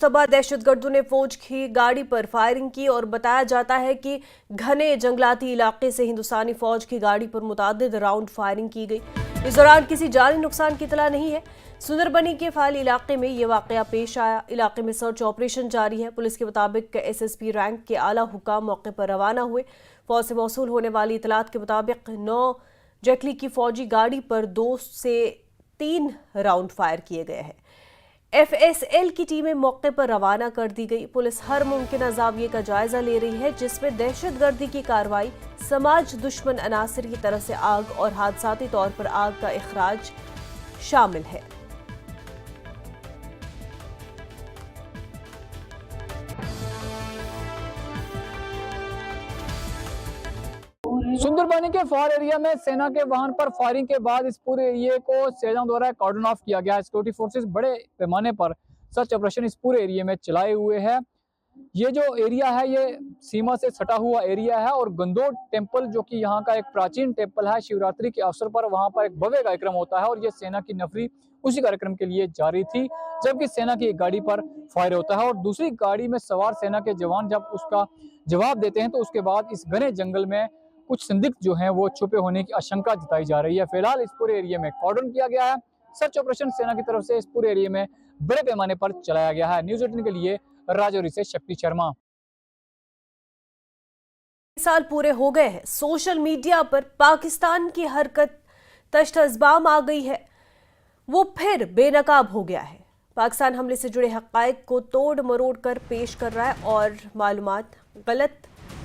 सभा दहशतगर्दों ने फौज की गाड़ी पर फायरिंग की और बताया जाता है कि घने जंगलाती इलाके से हिंदुस्तानी फौज की गाड़ी पर मुतादिद राउंड फायरिंग की गई। इस दौरान किसी जानी नुकसान की इतला नहीं है। सुंदरबनी के फाली इलाके में यह वाकया पेश आया। इलाके में सर्च ऑपरेशन जारी है। पुलिस के मुताबिक एसएसपी रैंक के आला हुकाम मौके पर रवाना हुए। फौज से मौसूल होने वाली इतलात के मुताबिक 9 जेटली की फौजी गाड़ी पर 2 से 3 राउंड फायर किए गए हैं। एफएसएल की टीमें मौके पर रवाना कर दी गई। पुलिस हर मुमकिन जाविये का जायजा ले रही है, जिसमें दहशतगर्दी की कार्रवाई, समाज दुश्मन अनासर की तरफ से आग और हादसाती तौर पर आग का इखराज शामिल है। सुंदरबनी के फार एरिया में सेना के वाहन पर फायरिंग के बाद इस पूरे एरिया को सेना द्वारा कॉर्डन ऑफ किया गया। सिक्योरिटी फोर्सेस बड़े पैमाने पर सर्च ऑपरेशन इस पूरे एरिया में चलाए हुए हैं। ये जो एरिया है ये सीमा से सटा हुआ एरिया है और गंदोट टेम्पल, जो कि यहाँ का एक प्राचीन टेम्पल है, शिवरात्रि के अवसर पर वहाँ पर एक भव्य कार्यक्रम होता है और ये सेना की नफरी उसी कार्यक्रम के लिए जारी थी, जबकि सेना की एक गाड़ी पर फायर होता है और दूसरी गाड़ी में सवार सेना के जवान जब उसका जवाब देते हैं तो उसके बाद इस घने जंगल में कुछ संदिग्ध जो हैं वो छुपे होने की आशंका जताई जा रही है। फिलहाल इस पूरे एरिया में कॉर्डन किया गया है। सर्च ऑपरेशन सेना की तरफ से इस पूरे एरिया में बड़े पैमाने पर चलाया गया है। न्यूज़ 18 के लिए राजौरी से शक्ति शर्मा। साल पूरे हो गए हैं। सोशल मीडिया पर पाकिस्तान की हरकत तश्त-ए-ज़बाम आ गई है। वो फिर बेनकाब हो गया है। पाकिस्तान हमले से जुड़े हक़ाइक़ को तोड़ मरोड़ कर पेश कर रहा है और गलत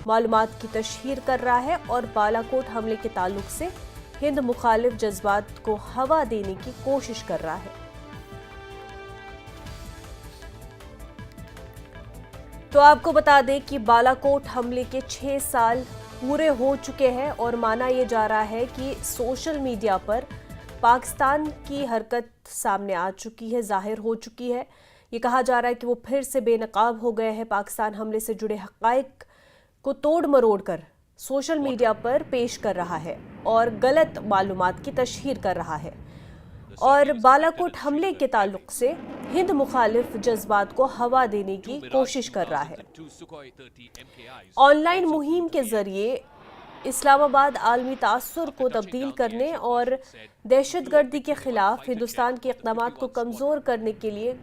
मालूमात की तशहीर कर रहा है और बालाकोट हमले के ताल्लुक से हिंद मुखालिफ जज्बात को हवा देने की कोशिश कर रहा है। तो आपको बता दें कि बालाकोट हमले के 6 साल पूरे हो चुके हैं और माना यह जा रहा है कि सोशल मीडिया पर पाकिस्तान की हरकत सामने आ चुकी है, जाहिर हो चुकी है। ये कहा जा रहा है कि वो फिर से बेनकाब हो गए हैं। पाकिस्तान हमले से जुड़े हक़ाइक़ को तोड़ मरोड़ कर सोशल मीडिया पर पेश कर रहा है और गलत मालूमात की तशहीर कर रहा है और बालाकोट हमले के ताल्लुक से हिंद मुखालिफ जज्बात को हवा देने की कोशिश कर रहा है। ऑनलाइन मुहिम के जरिए इस्लामाबाद आलमी तासुर को तब्दील करने और दहशतगर्दी के खिलाफ हिंदुस्तान के इक़दाम को कमज़ोर करने के लिए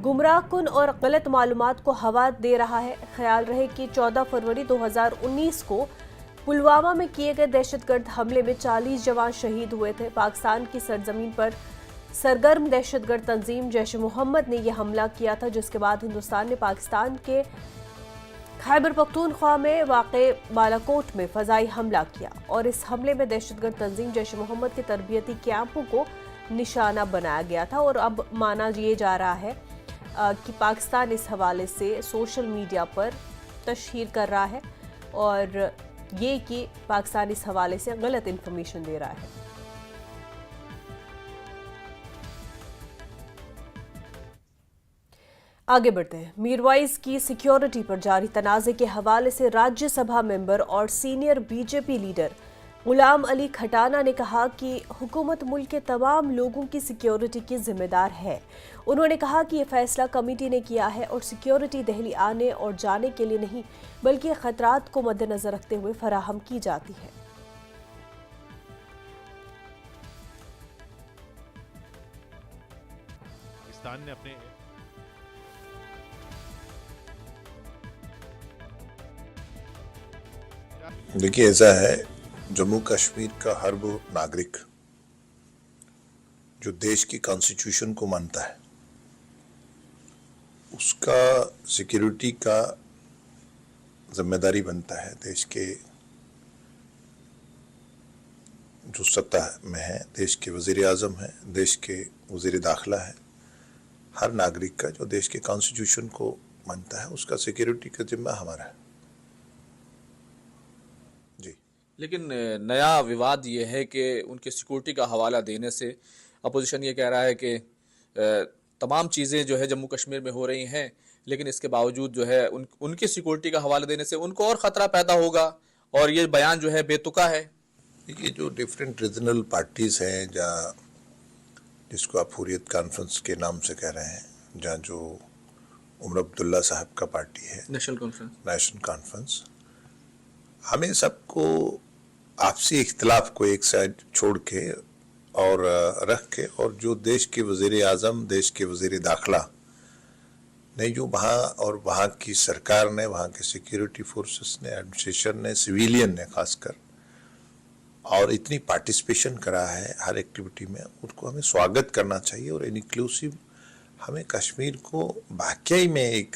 गुमराहकुन और गलत मालूमात को हवा दे रहा है। ख्याल रहे कि 14 फरवरी 2019 को पुलवामा में किए गए दहशतगर्द हमले में 40 जवान शहीद हुए थे। पाकिस्तान की सरजमीन पर सरगर्म दहशतगर्द तंजीम जैश ए मोहम्मद ने यह हमला किया था, जिसके बाद हिंदुस्तान ने पाकिस्तान के खैबर पख्तूनख्वा में वाक़े बालाकोट में फ़ज़ाई हमला किया और इस हमले में दहशतगर्द तंजीम जैश ए मोहम्मद के तरबियती कैंपों को निशाना बनाया गया था। और अब माना ये जा रहा है कि पाकिस्तान इस हवाले से सोशल मीडिया पर तशहीर कर रहा है और ये कि पाकिस्तान इस हवाले से गलत इंफॉर्मेशन दे रहा है। आगे बढ़ते हैं। मीरवाइज की सिक्योरिटी पर जारी तनाज़े के हवाले से राज्यसभा मेंबर और senior BJP leader Ghulam Ali Khatana ने कहा कि हुकूमत मुल्क के तमाम लोगों की सिक्योरिटी की जिम्मेदार है। उन्होंने कहा कि यह फैसला कमेटी ने किया है और सिक्योरिटी दिल्ली आने और जाने के लिए नहीं बल्कि खतरात को मद्देनजर रखते हुए फराहम की जाती है। पाकिस्तान ने अपने देखिए, ऐसा है, जम्मू कश्मीर का हर वो नागरिक जो देश की कॉन्स्टिट्यूशन को मानता है, उसका सिक्योरिटी का जिम्मेदारी बनता है। देश के जो सत्ता में है, देश के वज़ीर आज़म है, देश के वज़ीर दाखिला है, हर नागरिक का जो देश के कॉन्स्टिट्यूशन को मानता है, उसका सिक्योरिटी का जिम्मा हमारा है। लेकिन नया विवाद ये है कि उनके सिक्योरिटी का हवाला देने से अपोजिशन ये कह रहा है कि तमाम चीज़ें जो है जम्मू कश्मीर में हो रही हैं, लेकिन इसके बावजूद जो है उनकी सिक्योरिटी का हवाला देने से उनको और ख़तरा पैदा होगा और ये बयान जो है बेतुका है। देखिए, जो डिफरेंट रीजनल पार्टीज़ हैं, या जिसको आप हुर्रियत कॉन्फ्रेंस के नाम से कह रहे हैं, जहाँ जो उमर अब्दुल्ला साहब का पार्टी है, नेशनल कॉन्फ्रेंस, हमें सबको आपसी इख्तिलाफ को एक साइड छोड़ के और रख के, और जो देश के वज़ीर आज़म, देश के वज़ीर दाखिला ने जो वहाँ और वहाँ की सरकार ने, वहाँ के सिक्योरिटी फोर्सेस ने, एडमिनिस्ट्रेशन ने, सिविलियन ने खासकर, और इतनी पार्टिसिपेशन करा है हर एक्टिविटी में, उनको हमें स्वागत करना चाहिए। और इंक्लूसिव हमें कश्मीर को वाकई में एक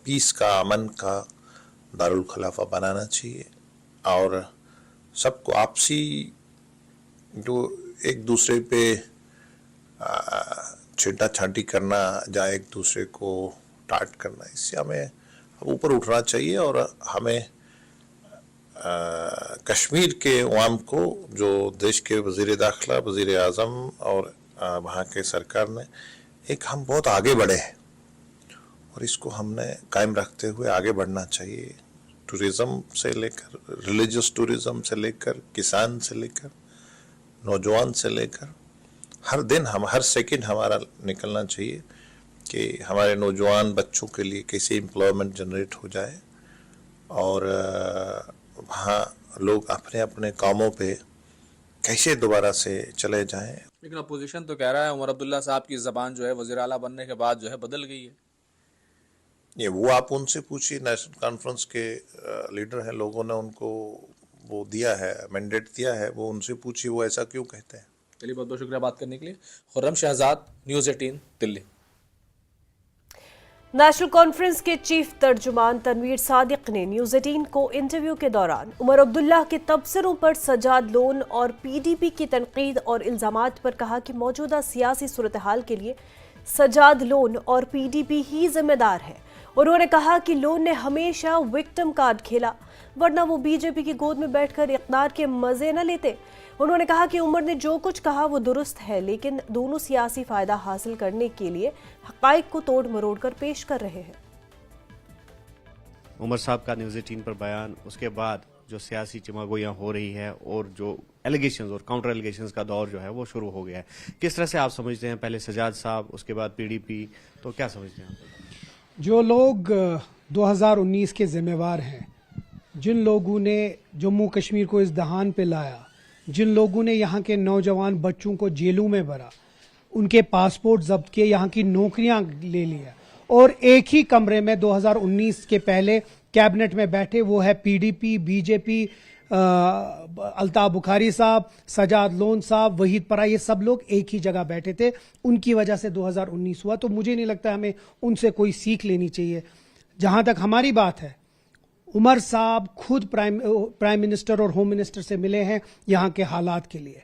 पीस का, अमन का दारुल खिलाफा बनाना चाहिए, और सबको आपसी जो एक दूसरे पे छींटा छांटी करना, या एक दूसरे को टाट करना, इससे हमें ऊपर उठना चाहिए। और हमें कश्मीर के अवाम को, जो देश के वज़ीर दाखिला, वज़ीर आज़म और वहाँ के सरकार ने, एक हम बहुत आगे बढ़े हैं और इसको हमने कायम रखते हुए आगे बढ़ना चाहिए। टूरिज़्म से लेकर, रिलीजियस टूरिज़्म से लेकर, किसान से लेकर, नौजवान से लेकर, हर दिन हम, हर सेकंड हमारा निकलना चाहिए कि हमारे नौजवान बच्चों के लिए कैसे एम्प्लॉयमेंट जनरेट हो जाए, और वहाँ लोग अपने अपने कामों पे कैसे दोबारा से चले जाएं। लेकिन अपोजिशन तो कह रहा है उमर अब्दुल्ला साहब की ज़बान जो है वज़ीर आला बनने के बाद जो है बदल गई है। ये वो आप उनसे पूछिए, नेशनल कॉन्फ्रेंस के लीडर हैं, लोगों ने उनको वो दिया है, मैंडेट दिया है, वो उनसे पूछिए वो ऐसा क्यों कहते हैं। चलिए, बहुत बहुत शुक्रिया बात करने के लिए। Khurram Shahzad, news 18 Delhi. National conference के चीफ तर्जुमान तनवीर सादिक ने न्यूज़ 18 को इंटरव्यू के दौरान उमर अब्दुल्ला के तबसरों पर सजाद लोन और पीडीपी की तनकीद और इल्जामात पर कहा कि मौजूदा सियासी सूरत हाल के लिए सजाद लोन और पीडीपी ही जिम्मेदार है। उन्होंने कहा कि लोन ने हमेशा विक्टिम कार्ड खेला, वरना वो बीजेपी की गोद में बैठकर इक़्तिदार के मजे न लेते। उन्होंने कहा कि उमर ने जो कुछ कहा वो दुरुस्त है, लेकिन दोनों सियासी फायदा हासिल करने के लिए हक़ाइक़ को तोड़ मरोड़ कर पेश कर रहे हैं। उमर साहब का न्यूज़ 18 पर बयान, उसके बाद जो सियासी चिमागोइयाँ हो रही है और जो एलिगेशंस और काउंटर एलिगेशंस का दौर जो है वो शुरू हो गया है, किस तरह से आप समझते हैं? पहले सजाद साहब, उसके बाद पीडीपी, तो क्या समझते हैं आप? जो लोग 2019 के जिम्मेवार हैं, जिन लोगों ने जम्मू कश्मीर को इस दहान पे लाया, जिन लोगों ने यहाँ के नौजवान बच्चों को जेलों में भरा, उनके पासपोर्ट जब्त किए, यहाँ की नौकरियां ले लिया, और एक ही कमरे में 2019 के पहले कैबिनेट में बैठे, वो है पीडीपी, बीजेपी, अल्ताफ बुखारी साहब, सजाद लोन साहब, वहीद परा, ये सब लोग एक ही जगह बैठे थे। उनकी वजह से 2019 हुआ। तो मुझे नहीं लगता हमें उनसे कोई सीख लेनी चाहिए। जहां तक हमारी बात है, उमर साहब खुद प्राइम मिनिस्टर और होम मिनिस्टर से मिले हैं यहाँ के हालात के लिए।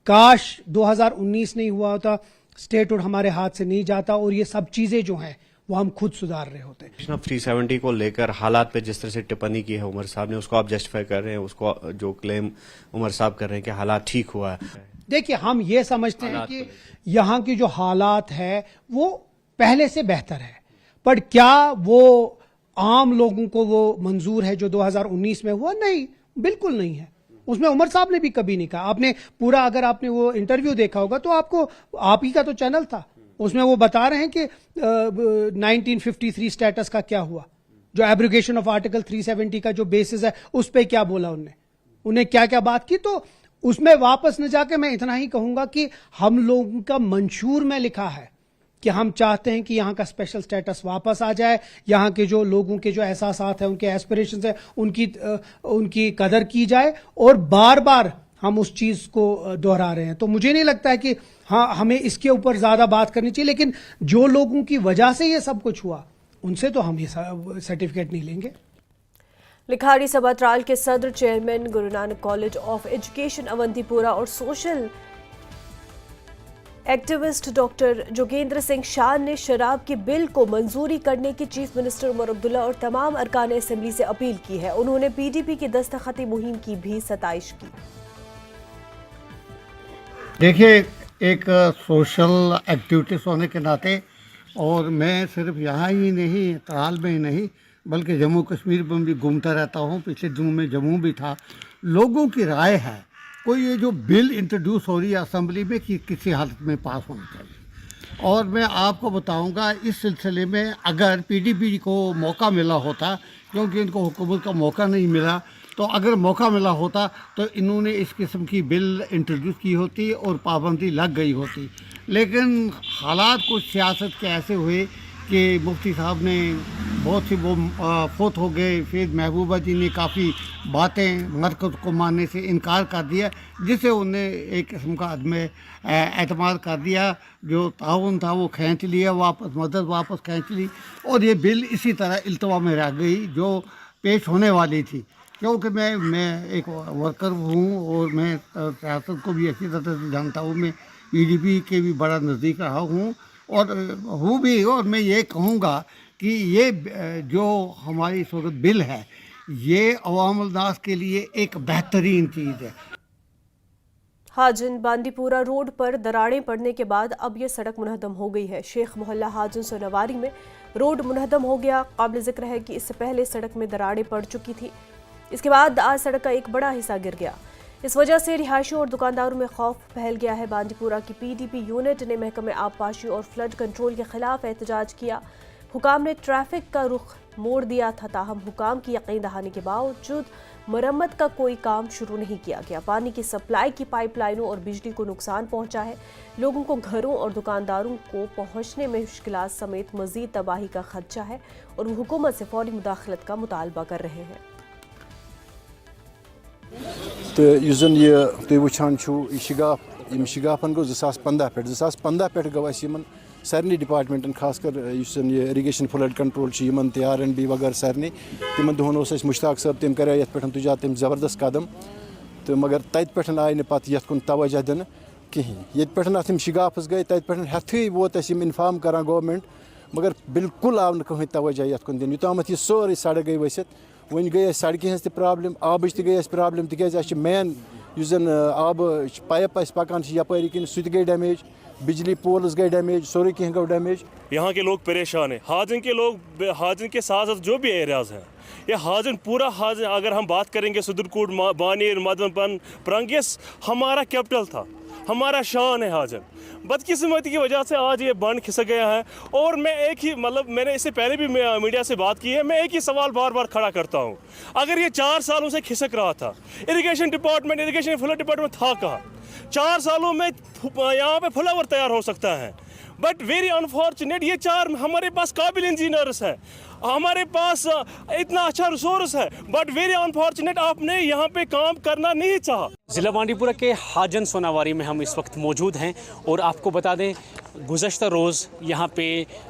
काश 2019 नहीं हुआ होता, स्टेटहुड हमारे हाथ से नहीं जाता, और ये सब चीजें जो हैं वो हम खुद सुधार रहे होते। 370 को लेकर हालात पे जिस तरह से टिप्पणी की है उमर साहब ने, उसको आप जस्टिफाई कर रहे हैं? उसको जो क्लेम उमर साहब कर रहे हैं कि हालात ठीक हुआ है, देखिए हम ये समझते हैं कि यहाँ की जो हालात है वो पहले से बेहतर है, पर क्या वो आम लोगों को वो मंजूर है जो 2019 में हुआ? नहीं, बिल्कुल नहीं है। उसमें उमर साहब ने भी कभी नहीं कहा। आपने पूरा, अगर आपने वो इंटरव्यू देखा होगा तो आपको, आप ही का तो चैनल था, उसमें वो बता रहे हैं कि 1953 स्टेटस का क्या हुआ, जो एब्रोगेशन ऑफ आर्टिकल 370 का जो बेसिस है उस पे क्या बोला उन्हें क्या क्या बात की। तो उसमें वापस न जाके मैं इतना ही कहूंगा कि हम लोगों का मंशूर में लिखा है कि हम चाहते हैं कि यहाँ का स्पेशल स्टेटस वापस आ जाए, यहाँ के जो लोगों के जो एहसासात हैं, उनके एस्पिरेशंस हैं, उनकी कदर की जाए, और बार बार हम उस चीज को दोहरा रहे हैं। तो मुझे नहीं लगता है कि हाँ हमें इसके ऊपर ज्यादा बात करनी चाहिए, लेकिन जो लोगों की वजह से ये सब कुछ हुआ उनसे तो हम ये सर्टिफिकेट नहीं लेंगे। लिखाड़ी सभा त्राल के सदर chairman Guru Nanak college of education Avantipora और social activist doctor Joginder Singh Shah ने शराब के बिल को मंजूरी करने की चीफ मिनिस्टर उमर अब्दुल्ला और तमाम अरकान असेंबली से अपील की है। उन्होंने पीडीपी की दस्तखती मुहिम की भी सताइश की। देखिए, एक सोशल एक्टिविटीज़ होने के नाते, और मैं सिर्फ यहाँ ही नहीं, त्राल में ही नहीं, बल्कि जम्मू कश्मीर में भी घूमता रहता हूँ। पिछले दिनों में जम्मू भी था। लोगों की राय है, कोई ये जो बिल इंट्रोड्यूस हो रही है असेंबली में कि किसी हालत में पास होना चाहिए, और मैं आपको बताऊंगा इस सिलसिले में अगर पीडीपी को मौका मिला होता, क्योंकि इनको हुकूमत का मौका नहीं मिला, तो अगर मौका मिला होता तो इन्होंने इस किस्म की बिल इंट्रोड्यूस की होती और पाबंदी लग गई होती। लेकिन हालात कुछ सियासत के ऐसे हुए कि मुफ्ती साहब ने बहुत सी वो फोत हो गए, फिर महबूबा जी ने काफ़ी बातें मरकज़ को मानने से इनकार कर दिया, जिससे उन्हें एक किस्म का अदम एतमाद कर दिया। जो ताउन था वो खींच लिया वापस, मदद वापस खींच ली, और ये बिल इसी तरह इल्तवा में रह गई जो पेश होने वाली थी। क्योंकि मैं एक वर्कर हूँ और मैं सियासत को भी अच्छी तरह से जानता हूँ, मैं पीडीपी के भी बड़ा नज़दीक रहा हूँ और हूँ भी, और मैं ये कहूँगा कि ये जो हमारी इस वक्त बिल है ये अवामुल नास के लिए एक बेहतरीन चीज़ है। हाजिन बांदीपुरा रोड पर दरारें पड़ने के बाद अब ये सड़क मुनहदम हो गई है। शेख मोहल्ला हाजिन सोनावारी में रोड मुनहदम हो गया। काबिल जिक्र है कि इससे पहले सड़क में दरारें पड़ चुकी थी। इसके बाद आज सड़क का एक बड़ा हिस्सा गिर गया। इस वजह से रिहायशियों और दुकानदारों में खौफ फैल गया है। बांदीपुरा की पीडीपी यूनिट ने महकमे आबपाशी और फ्लड कंट्रोल के खिलाफ एहतजाज किया। हुकाम ने ट्रैफिक का रुख मोड़ दिया था, ताहम हुकाम की यकीन दहानी के बावजूद मरम्मत का कोई काम शुरू नहीं किया गया। पानी की सप्लाई की पाइपलाइनों और बिजली को नुकसान पहुंचा है। लोगों को घरों और दुकानदारों को पहुंचने में मुश्किलात समेत मजीद तबाही का खदशा है और वो हुकूमत से फौरी मुदाखलत का मुतालबा कर रहे हैं। तो युस जन ये तुम वुचान शिगाफन गो 2015 पे गो सारे डिपार्टमेंटन खासकर ये इरीगेशन फ्लड कंट्रोल TRNB वगैरह सारे तिमन दोहन मुश्ताक साहब तम कर पे तुजा तम ज़बरदस्त कदम, तो मगर तत पे आय नत कुन तवजह दिन कहें। ये पे शिगाफस गई तत पे हेथु वोत इन्फॉर्म कर गवर्नमेंट, मगर बिल्कुल आव कहीं तवजह ये कुन दिन योतामत यह सोरे सड़क गई वसित। वन गई सड़कें हज प्रॉब्लम, आबच गई प्रॉब्लम, तिज मेन जन आब पाइप पकान यपारी किन सह गई डैमेज, बिजली पोल्स गई डैमेज, सोरे कह गो डैमेज। यहाँ के लोग परेशान हैं। हाजिन के लोग, हाजिन के साथ साथ जो भी एरियाज हैं, ये हाजिन पूरा हाजिन, अगर हम बात करेंगे सुदरकोट, बानीर, मदनपन, प्रंगिस हमारा कैपिटल था, हमारा शान है हाजिन। बदकिस्मती की वजह से आज ये बंद खिसक गया है। और मैं एक ही मैंने इससे पहले भी मीडिया से बात की है, मैं एक ही सवाल बार बार खड़ा करता हूँ। अगर ये 4 सालों से खिसक रहा था, irrigation department, irrigation flood department था कहाँ? 4 सालों में यहाँ पे फ्लावर तैयार हो सकता है, बट वेरी अनफॉर्चुनेट ये 4 हमारे पास काबिल इंजीनियर्स हैं, हमारे पास इतना अच्छा रिसोर्स है, बट वेरी अनफॉर्चुनेट आपने यहाँ पे काम करना नहीं चाहा। ज़िला बांदीपुरा के हाजन सोनावारी में हम इस वक्त मौजूद हैं और आपको बता दें गुज़श्ता रोज़ यहाँ पे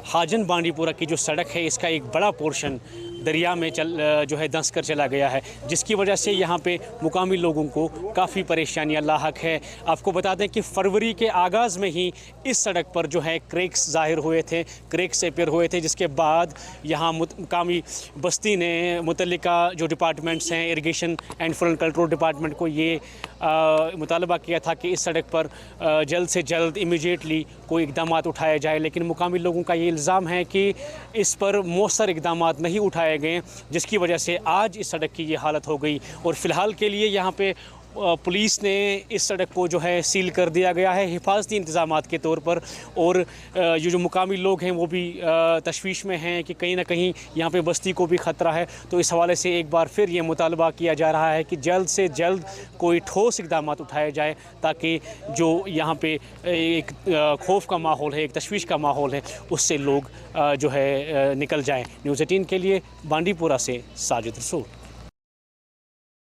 हाजन बांदीपुरा की जो सड़क है इसका एक बड़ा पोर्शन दरिया में जो है धंस कर चला गया है, जिसकी वजह से यहाँ पे मुकामी लोगों को काफ़ी परेशानियाँ लाहक है। आपको बता दें कि फरवरी के आगाज़ में ही इस सड़क पर जो है क्रैक्स ज़ाहिर हुए थे, क्रैक्स अपीयर हुए थे, जिसके बाद यहाँ मुकामी बस्ती ने मुतल्लिका जो डिपार्टमेंट्स हैं, irrigation and flood control department को ये मुतालबा किया था कि इस सड़क पर जल्द से जल्द इमीडिएटली कोई इक़दाम उठाए जाए। लेकिन मुकामी लोगों का ये इल्ज़ाम है कि इस पर मौसर इक़दाम नहीं उठाए गए, जिसकी वजह से आज इस सड़क की ये हालत हो गई। और फ़िलहाल के लिए यहाँ पे पुलिस ने इस सड़क को जो है सील कर दिया गया है हिफाजती इंतज़ामात के तौर पर। और ये जो मुकामी लोग हैं वो भी तशवीश में हैं कि कहीं ना कहीं यहाँ पे बस्ती को भी ख़तरा है। तो इस हवाले से एक बार फिर ये मुतालबा किया जा रहा है कि जल्द से जल्द कोई ठोस इक़दाम उठाए जाए, ताकि जो यहाँ पे एक खौफ का माहौल है, एक तशवीश का माहौल है, उससे लोग जो है निकल जाएँ। न्यूज़ 18 के लिए बांदीपुरा से साजिद रसूल।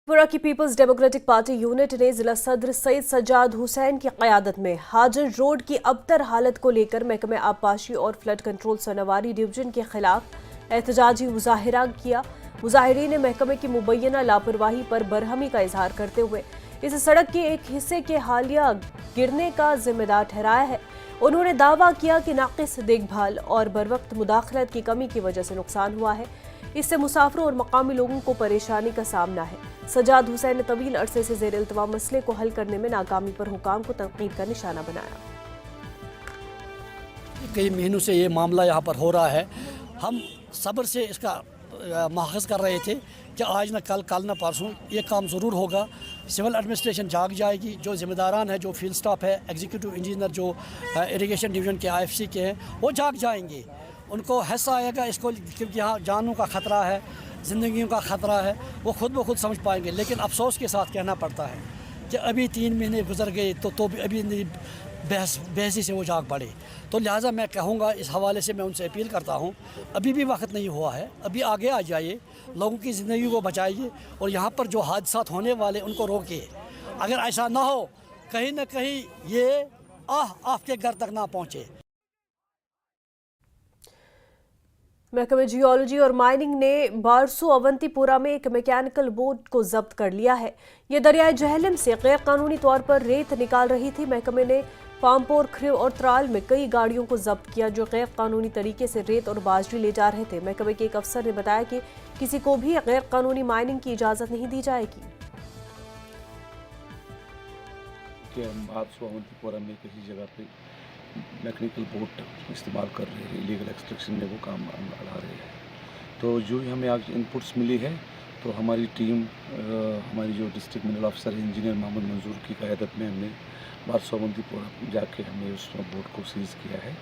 त्रिपुरा की पीपल्स डेमोक्रेटिक पार्टी यूनिट ने जिला सदर सैयद सज्जाद हुसैन की क़यादत में हाजन रोड की अबतर हालत को लेकर महकमे आबपाशी और फ्लड कंट्रोल सोनावारी डिवीजन के खिलाफ एहतजाजी मुजाहिरा किया। मुजाहिरीन ने महकमे की मुबैना लापरवाही पर बरहमी का इजहार करते हुए इस सड़क के एक हिस्से के हालिया गिरने का जिम्मेदार ठहराया है। उन्होंने दावा किया कि नाक़िस देखभाल और बरवक्त मुदाखलत की कमी की वजह से नुकसान हुआ है। इससे मुसाफिरों और मकामी लोगों को परेशानी का सामना है। सज्जाद हुसैन ने तवील अरसे से ज़ेर इल्तवा मसले को हल करने में नाकामी पर हुकाम को तनकीद का निशाना बनाया। कई महीनों से ये मामला यहाँ पर हो रहा है। हम सब्र से इसका माखज़ कर रहे थे कि आज ना कल ना परसों ये काम ज़रूर होगा। सिविल एडमिनिस्ट्रेशन जाग जाएगी, जो ज़िम्मेदारान है, जो फील्ड स्टाफ है, एग्जीक्यूटिव इंजीनियर जो इरिगेशन डिवीज़न के IFC के हैं, वो जाग जाएंगे। उनको हिस्सा आएगा इसको, क्योंकि यहाँ जानों का ख़तरा है, ज़िंदगियों का ख़तरा है, वो खुद ब खुद समझ पाएंगे। लेकिन अफसोस के साथ कहना पड़ता है कि अभी 3 महीने गुजर गए तो भी अभी बहसी से वो जाग पड़े। तो लिहाजा मैं कहूँगा, इस हवाले से मैं उनसे अपील करता हूँ, अभी भी वक्त नहीं हुआ है, अभी आगे आ जाइए, लोगों की ज़िंदगी को बचाइए और यहाँ पर जो हादसात होने वाले उनको रोकिए। अगर ऐसा ना हो, कहीं ना कहीं ये आपके घर तक ना पहुँचे। महकमे जियोलॉजी और माइनिंग ने बारसू अवंतीपुरा में एक मैकेनिकल बोट को जब्त कर लिया है। ये दरियाए जहलम से गैर कानूनी तौर पर रेत निकाल रही थी। महकमे ने पामपोर, खरीव और त्राल में कई गाड़ियों को जब्त किया जो गैर कानूनी तरीके से रेत और बाजरी ले जा रहे थे। महकमे के एक अफसर ने बताया कि किसी को भी गैर कानूनी माइनिंग की इजाजत नहीं दी जाएगी। हम बारसू अवंतीपुरा में किसी जगह पे मैकेनिकल बोट इस्तेमाल कर रहे हैं, इलीगल एक्सट्रैक्शन में वो काम ला रहे हैं। तो जो हमें आज इनपुट्स मिली है, तो हमारी टीम, हमारी जो डिस्ट्रिक्ट मिनरल ऑफिसर है इंजीनियर मोहम्मद मंजूर की क़यादत में हमने बारसू अवंतीपुरा जाके हमने उस बोट को सीज़ किया है।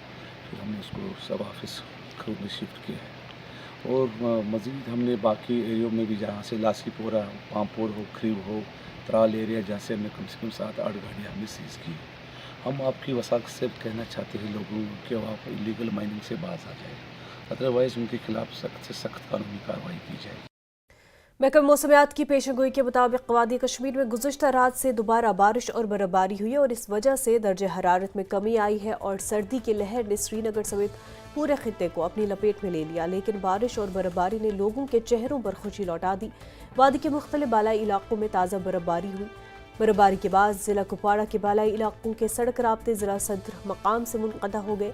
फिर हमने उसको सब ऑफिस खरूद में शिफ्ट किया है और मज़ीद हमने बाकी एरियो में भी, जहाँ से लासीपुरा, पामपोर हो, खरीव हो, त्राल एरिया, जहाँ से हमने कम से कम 7-8 गाड़ियाँ हमने सीज़ की। हम आपकी वसाक़त से कहना चाहते हैं लोगों कि आप इलीगल माइनिंग से बाज आ जाए, अदरवाइज़ उनके खिलाफ सख्त से सख्त कानूनी कार्रवाई की जाएगी। महकमा मौसमियात की पेशगोई के मुताबिक वादी कश्मीर में गुज़श्ता रात से दोबारा बारिश और बर्फबारी हुई और इस वजह से दर्जे हरारत में कमी आई है और सर्दी की लहर ने श्रीनगर समेत पूरे खित्ते को अपनी लपेट में ले लिया। लेकिन बारिश और बर्फबारी ने लोगों के चेहरों पर खुशी लौटा दी। वादी के मुख्तलिफ बालाई इलाकों में ताज़ा बर्फबारी हुई। बर्फबारी के बाद जिला कुपवाड़ा के बालाई इलाकों के सड़क राब्ते जिला सदर मकाम से मुनक़दा हो गए।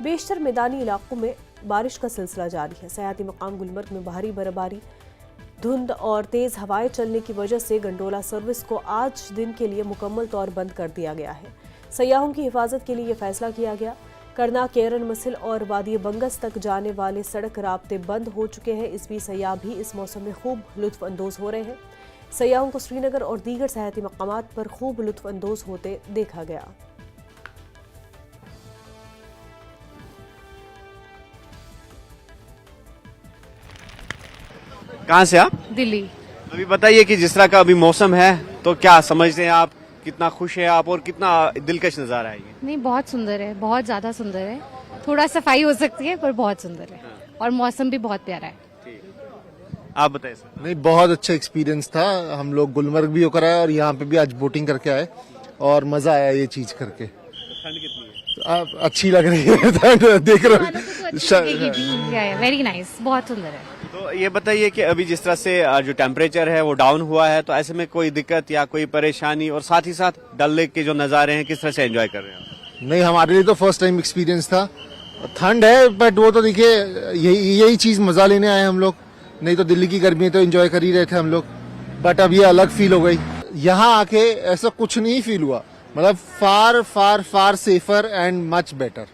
बेशतर मैदानी इलाकों में बारिश का सिलसिला जारी है। सयाहती मकाम गुलमर्ग में भारी बर्फबारी, धुंध और तेज़ हवाएं चलने की वजह से गंडोला सर्विस को आज दिन के लिए मुकम्मल तौर बंद कर दिया गया है। सयाहों की हिफाजत के लिए यह फैसला किया गया। करना, केरन, मसिल और वादी बंगस तक जाने वाले सड़क राब्ते बंद हो चुके हैं। इस बीच सयाह भी इस मौसम में खूब लुत्फ अंदोज़ हो रहे हैं। सयाहों को श्रीनगर और दीगर सयाहती मकामात पर खूब लुत्फ अंदोज़ होते देखा गया। कहाँ से आप? दिल्ली। अभी बताइए कि जिस तरह का अभी मौसम है, तो क्या समझते हैं आप, कितना खुश है आप और कितना दिलकश नज़ारा है ये? नहीं, बहुत सुंदर है, बहुत ज़्यादा सुंदर है। थोड़ा सफाई हो सकती है पर बहुत सुंदर है और मौसम भी बहुत प्यारा है। आप बताइए सर। नहीं, बहुत अच्छा एक्सपीरियंस था। हम लोग गुलमर्ग भी होकर आए और यहाँ पे भी आज बोटिंग करके आए और मजा आया ये चीज करके। ठंड कितनी है? अच्छी लग रही है देख रहे हो। वेरी नाइस, बहुत सुंदर है। तो ये बताइए कि अभी जिस तरह से जो टेम्परेचर है वो डाउन हुआ है, तो ऐसे में कोई दिक्कत या कोई परेशानी, और साथ ही साथ डल लेक के जो नज़ारे हैं किस तरह से एंजॉय कर रहे हैं? नहीं, हमारे लिए तो फर्स्ट टाइम एक्सपीरियंस था। ठंड है बट वो तो देखिए यही चीज मजा लेने आए हम लोग। नहीं तो दिल्ली की गर्मी तो एंजॉय कर ही रहे थे हम लोग, बट अब ये अलग फील हो गई। यहाँ आके ऐसा कुछ नहीं फील हुआ, मतलब फार फार फार सेफर एंड मच बेटर।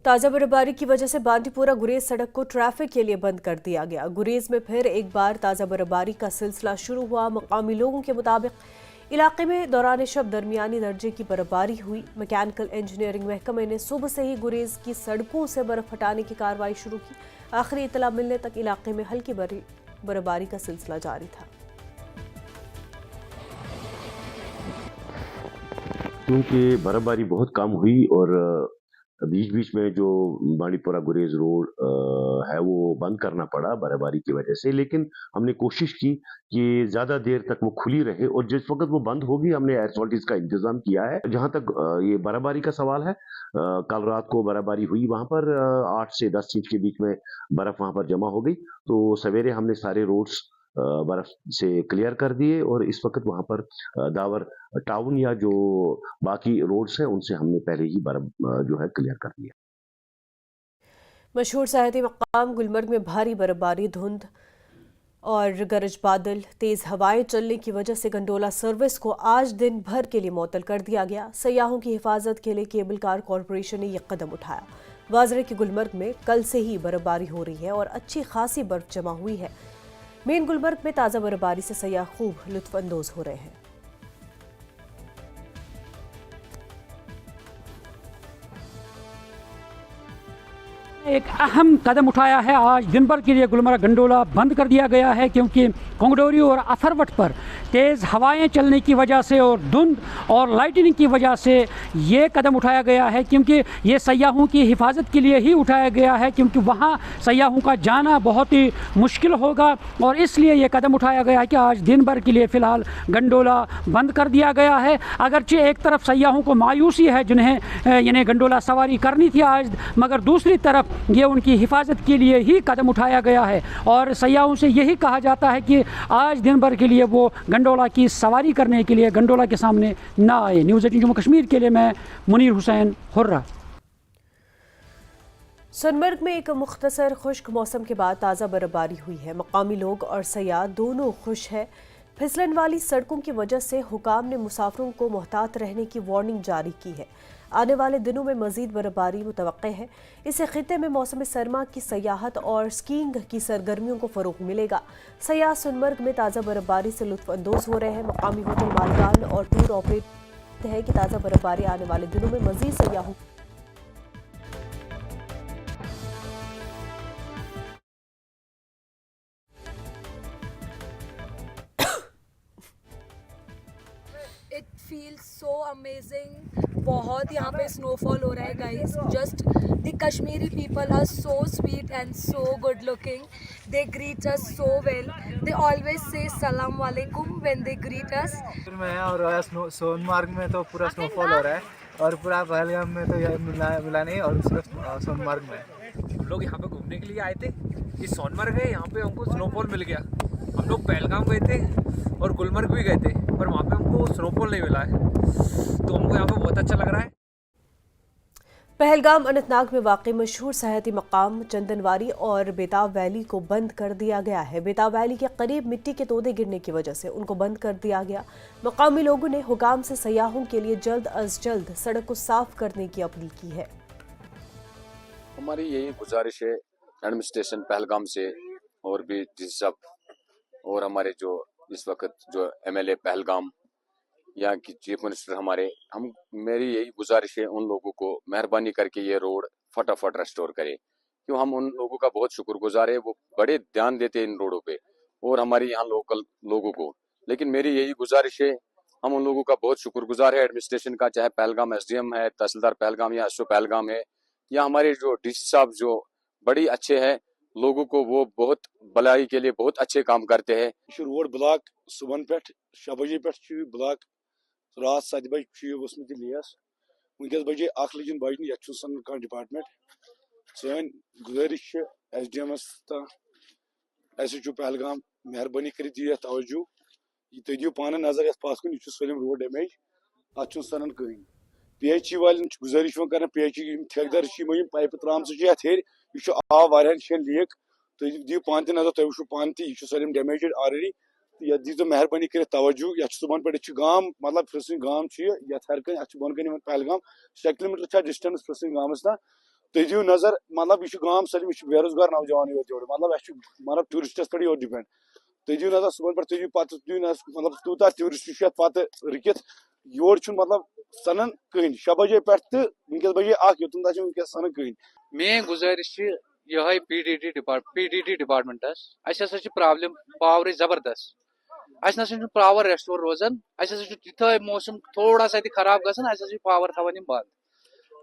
ताज़ा बर्फबारी की वजह से बांदीपुरा गुरेज सड़क को ट्रैफिक के लिए बंद कर दिया गया। गुरेज में फिर एक बार ताज़ा बर्फबारी का सिलसिला शुरू हुआ। मकामी लोगों के मुताबिक इलाके में दौरान शब दरमियानी दर्जे की बर्फबारी हुई। मैकेनिकल इंजीनियरिंग महकमे ने सुबह से ही गुरेज की सड़कों से बर्फ हटाने की कार्रवाई शुरू की। आखिरी इतला मिलने तक इलाके में हल्की बर्फबारी का सिलसिला जारी था। क्योंकि बर्फबारी बहुत कम हुई और बीच बीच में जो बांडीपुरा गुरेज रोड है वो बंद करना पड़ा बर्फबारी की वजह से, लेकिन हमने कोशिश की कि ज़्यादा देर तक वो खुली रहे और जिस वक्त वो बंद होगी हमने एयरसॉल्टीज का इंतज़ाम किया है। जहाँ तक ये बर्फबारी का सवाल है, कल रात को बर्फबारी हुई, वहाँ पर 8 से 10 इंच के बीच में बर्फ़ वहाँ पर जमा हो गई। तो सवेरे हमने सारे रोड्स बर्फ से क्लियर कर दिए और इस वक्त वहाँ पर दावर टाउन या जो बाकी रोड्स हैं उनसे हमने पहले ही बर्फ जो है क्लियर कर दिया। मशहूर सयाहती मकाम गुलमर्ग में भारी बर्फबारी, धुंध और गरज बादल, तेज हवाएं चलने की वजह से गंडोला सर्विस को आज दिन भर के लिए मुअत्तल कर दिया गया। सयाहों की हिफाजत के लिए केबल कार कॉरपोरेशन ने यह कदम उठाया। वाजरे की गुलमर्ग में कल से ही बर्फबारी हो रही है और अच्छी खासी बर्फ जमा हुई है। मेन गुलमर्ग में ताज़ा बर्फबारी से सयाह खूब लुत्फअंदोज हो रहे हैं। एक अहम कदम उठाया है। आज दिन भर के लिए गुलमर्ग गंडोला बंद कर दिया गया है क्योंकि कोंगडोरी और अथरवट पर तेज़ हवाएं चलने की वजह से और धुंध और लाइटनिंग की वजह से ये कदम उठाया गया है, क्योंकि ये सयाहों की हिफाजत के लिए ही उठाया गया है, क्योंकि वहाँ सयाहों का जाना बहुत ही मुश्किल होगा और इसलिए ये कदम उठाया गया है कि आज दिन भर के लिए फ़िलहाल गंडोला बंद कर दिया गया है। अगरचे एक तरफ सयाहों को मायूसी है जिन्हें यानी गंडोला सवारी करनी थी आज, मगर दूसरी तरफ ये उनकी हिफाजत के लिए ही कदम उठाया गया है और सयाहों से यही कहा जाता है कि आज दिन भर के लिए वो गंडोला की सवारी करने के लिए गंडोला के सामने ना आए। न्यूज़ 18 जम्मू कश्मीर के लिए मैं मुनीर हुसैन हुर्रा। सोनमर्ग में एक मुख्तसर खुश्क मौसम के बाद ताज़ा बर्फबारी हुई है। मकामी लोग और सयाह दोनों खुश हैं। फिसलन वाली सड़कों की वजह से हुकाम ने मुसाफिरों को मोहतात रहने की वार्निंग जारी की है। आने वाले दिनों में मजीद बर्फबारी मुतवक्के है। इससे खित्ते में मौसम सरमा की सयाहत और स्कीइंग की सरगर्मियों को फ़रोग़ मिलेगा। सयाह सोनमर्ग में ताज़ा बर्फबारी से लुत्फ़अंदोज़ हो रहे हैं। मकामी होटल मालिकान और टूर ऑपरेटर है कि ताज़ा बर्फबारी आने वाले दिनों में मजीद सयाहों It feels so amazing. बहुत यहाँ पे स्नोफॉल हो रहा है guys. Just the Kashmiri people are so sweet and so good looking. They greet us so well. They always say salam alaikum when they greet us. में और सोनमार्ग में तो पूरा स्नोफॉल हो रहा है और पूरा पहलगाम में तो मिला नहीं और सिर्फ सोनमार्ग में. हम लोग यहाँ पे घूमने के लिए आए थे. ये सोनमार्ग है, यहाँ पे हमको स्नोफॉल मिल गया. हम लोग पहलगाम गए थे और गुलमर्ग भी गए थे पर वहाँ पे हमको स्नोफॉल नहीं मिला है, तो हमको यहाँ पे बहुत अच्छा लग रहा है. पहलगाम अनंतनाग में वाक़ई मशहूर सयाहती मकाम चंदनवारी और बेताब वैली को बंद कर दिया गया है। बेताब वैली के करीब मिट्टी के तोदे गिरने की वजह से उनको बंद कर दिया गया। मकामी लोगों ने हुकाम से सयाहों के लिए जल्द अज जल्द सड़क को साफ करने की अपील की है। हमारी यही गुजारिश है एडमिनिस्ट्रेशन पहलगाम से और भी डी साहब और हमारे जो इस वक्त जो MLA पहलगाम यहाँ की चीफ मिनिस्टर हमारे, मेरी यही गुजारिश है उन लोगों को मेहरबानी करके ये रोड फटाफट रेस्टोर करें, क्यों हम उन लोगों का बहुत शुक्रगुजार है, वो बड़े ध्यान देते हैं इन रोडों पे और हमारी यहाँ लोकल लोगों को. लेकिन मेरी यही गुजारिश है, हम उन लोगों का बहुत शुक्रगुजार है एडमिनिस्ट्रेशन का, चाहे पहलगाम SDM है, तहसीलदार पहलगाम या SO पहलगाम है, या हमारे जो DC साहब जो बड़ी अच्छे हैं, लोगों को वो बहुत भलाई के लिए बहुत अच्छे काम करते हैं. रोड ब्लॉक सुबह पे 6 बजे पे ब्लॉक रात 7 बजे वसमत लेस वनकस बजे 1 लजन बजन ये कह डिपार्टमेंट. सन गुजारिश SDM SHO पहलगाम मेहरबानी कर दियो तवज्जो, तुम दियो पान नजर पास कुन सलम रोड डैमेज अत सन कहीं. PHE वाले गुजारिश कर PHE ठेकेदार पाइप त्राम हेर यह आव वारियान शेन लीक, तुम दियो पान नजर, तुम वो पान यह सलम डैमेज ऑलरेडी. ये दीजिए मेहरबानी कर तवज्जो, ये सुबह पे गाम मतलब फ्रसिंग गाम ये हर कहीं बन कन पहलगाम 6 किलोमीटर डिस्टेंस फ्रसिंग गामस ना. तुम दियो नजर मतलब यह गाम सलम यह बेरोजगार नौजवान योर मतलब टूरिस्टस पे योर डिपेंड. तुम दियो नजर सुबह पे तुम पे दियो मतलब तूता टूरिस्ट पे रुकित योर मतलब सनन कहीं 6 बजे पे तो वनकस बजे 1 योतन वनकस सन कहीं. मेन गुजारिश यह PDD डिपार्टमेंटस अस प्रॉब्लम पावर जबरदस्त. अस पावर रेस्टोर रोजान, अस मौसम थोड़ा सा खराब गसान अस पावर थवान बंद.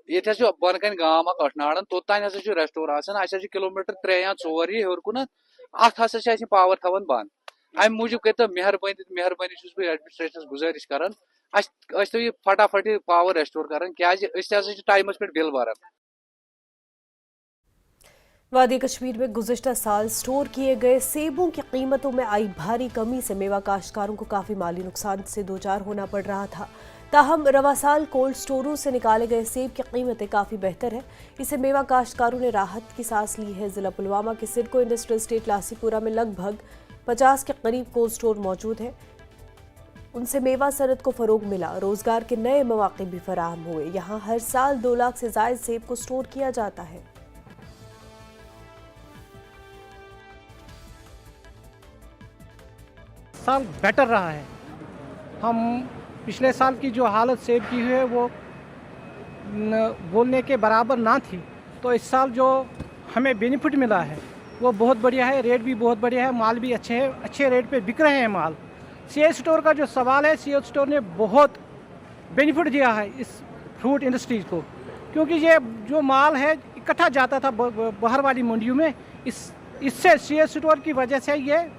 ये बन कन गाम कठनाड़न तोतान रेस्टोर आसान, अस किलोमीटर 3 या 4 ये हेर कुन अत पावर थवान बंद. अम मूजूब कर मेहरबानी एडमिनिस्ट्रेशन गुजारिश करान तो ये फटाफट पावर रेस्टोर करान क्या टाइम पे बिल भरान. वादी कश्मीर में गुज़िश्ता साल स्टोर किए गए सेबों की कीमतों में आई भारी कमी से मेवा काश्तकारों को काफ़ी माली नुकसान से दो चार होना पड़ रहा था. ताहम रवा साल कोल्ड स्टोरों से निकाले गए सेब की कीमतें काफ़ी बेहतर है. इससे मेवा काश्तकारों ने राहत की सांस ली है. जिला पुलवामा के सिडको इंडस्ट्रियल स्टेट लासीपुरा में लगभग 50 के करीब कोल्ड स्टोर मौजूद है. उनसे मेवा सनत को फरोग मिला, रोजगार के नए मौके भी फराहम हुए। यहाँ हर साल 2 लाख से ज्यादा सेब को स्टोर किया जाता है। साल बेटर रहा है। हम पिछले साल की जो हालत सेब की है वो बोलने के बराबर ना थी, तो इस साल जो हमें बेनिफिट मिला है वो बहुत बढ़िया है। रेट भी बहुत बढ़िया है, माल भी अच्छे हैं, अच्छे रेट पे बिक रहे हैं माल। सीएस स्टोर का जो सवाल है, सीएस स्टोर ने बहुत बेनिफिट दिया है इस फ्रूट इंडस्ट्रीज को, क्योंकि ये जो माल है इकट्ठा जाता था बाहर वाली मंडियों में, इससे सीएस स्टोर की वजह से ये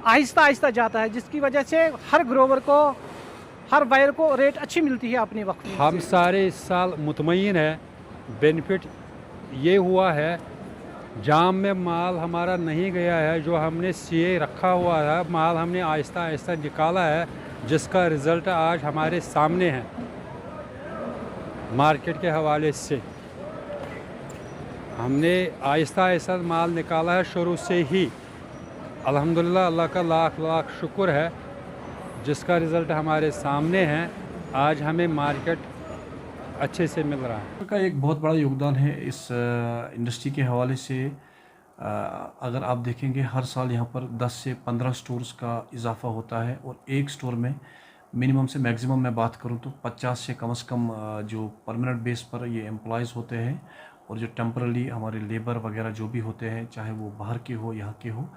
आहिस्ता आहिस्ता जाता है, जिसकी वजह से हर ग्रोवर को, हर बायर को रेट अच्छी मिलती है अपने वक्त में। हम सारे इस साल मुतमईन है। बेनिफिट ये हुआ है, जाम में माल हमारा नहीं गया है, जो हमने सीए रखा हुआ है माल हमने आहिस्ता आहिस्ता निकाला है, जिसका रिज़ल्ट आज हमारे सामने है। मार्केट के हवाले से हमने आहिस्ता आहिस्ता माल निकाला है शुरू से ही। अल्हम्दुलिल्लाह, अल्लाह का लाख लाख शुक्र है, जिसका रिज़ल्ट हमारे सामने है। आज हमें मार्केट अच्छे से मिल रहा है। का एक बहुत बड़ा योगदान है इस इंडस्ट्री के हवाले से। अगर आप देखेंगे हर साल यहाँ पर 10 से 15 स्टोर्स का इजाफा होता है, और एक स्टोर में मिनिमम से मैक्सिमम मैं बात करूँ तो 50 से कम जो परमानेंट बेस पर ये एम्प्लॉयज़ होते हैं, और जो टेम्परली हमारे लेबर वगैरह जो भी होते हैं, चाहे वो बाहर के हो यहाँ के हो,